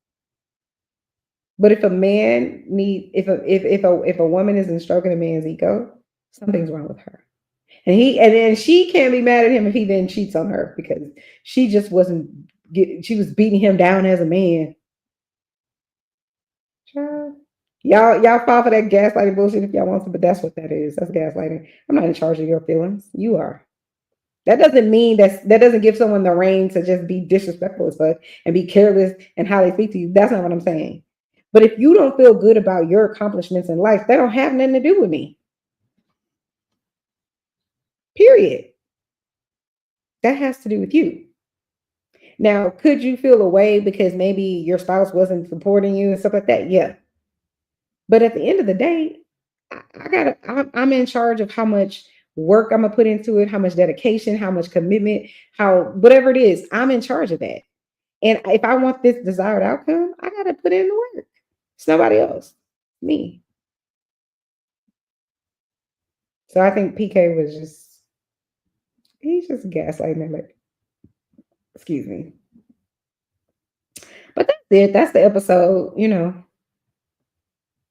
But if a man if a woman isn't stroking a man's ego, something's wrong with her. And then she can't be mad at him if he then cheats on her because she just she was beating him down as a man. Child. Y'all fall for that gaslighting bullshit if y'all want to, but that's what that is. That's gaslighting. I'm not in charge of your feelings. You are. That doesn't mean that doesn't give someone the reign to just be disrespectful as fuck and be careless in how they speak to you. That's not what I'm saying. But if you don't feel good about your accomplishments in life, that don't have nothing to do with me. Period. That has to do with you. Now, could you feel away because maybe your spouse wasn't supporting you and stuff like that? Yeah. But at the end of the day, I'm in charge of how much work I'm gonna put into it, how much dedication, how much commitment, whatever it is, I'm in charge of that. And if I want this desired outcome, I gotta put in the work. It's nobody else, me. So I think PK he's just gaslighting her. Excuse me. But that's it. That's the episode,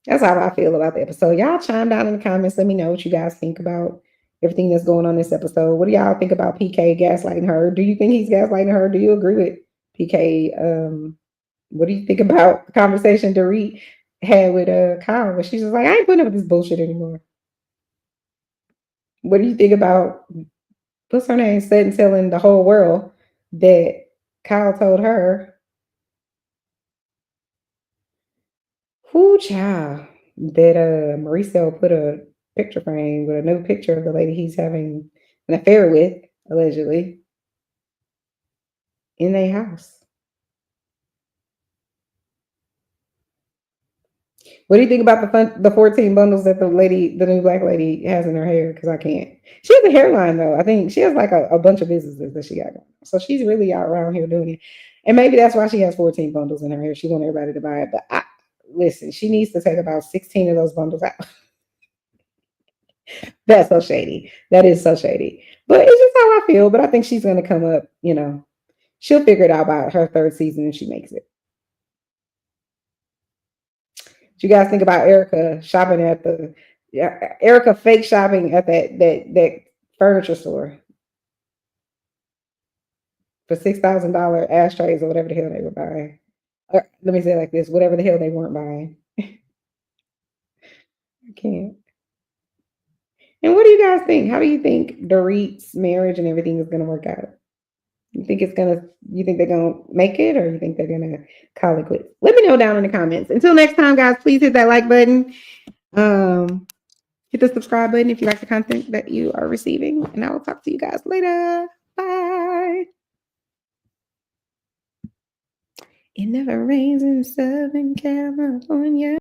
That's how I feel about the episode. Y'all chime down in the comments. Let me know what you guys think about everything that's going on this episode. What do y'all think about PK gaslighting her? Do you think he's gaslighting her? Do you agree with PK? What do you think about the conversation Dorit had with Kyle? Where she's just like, I ain't putting up with this bullshit anymore. What do you think about what's her name said and telling the whole world that Kyle told her, who child, that Mauricio put a picture frame with a new picture of the lady he's having an affair with, allegedly, in their house. What do you think about the 14 bundles that the new black lady has in her hair? Because I can't. She has a hairline though. I think she has like a bunch of businesses that she got going. So she's really out around here doing it. And maybe that's why she has 14 bundles in her hair. She wants everybody to buy it. But listen, she needs to take about 16 of those bundles out. That's so shady. That is so shady. But it's just how I feel. But I think she's gonna come up, she'll figure it out by her third season and she makes it. You guys think about Erika shopping at Erika fake shopping at that furniture store for $6,000 ashtrays or whatever the hell they were buying. Or, let me say it like this: whatever the hell they weren't buying. I can't. And what do you guys think? How do you think Dorit's marriage and everything is going to work out? You think they're gonna make it, or you think they're gonna call it quits? Let me know down in the comments. Until next time, guys, please hit that like button. Hit the subscribe button if you like the content that you are receiving, and I will talk to you guys later. Bye. It never rains in Southern California.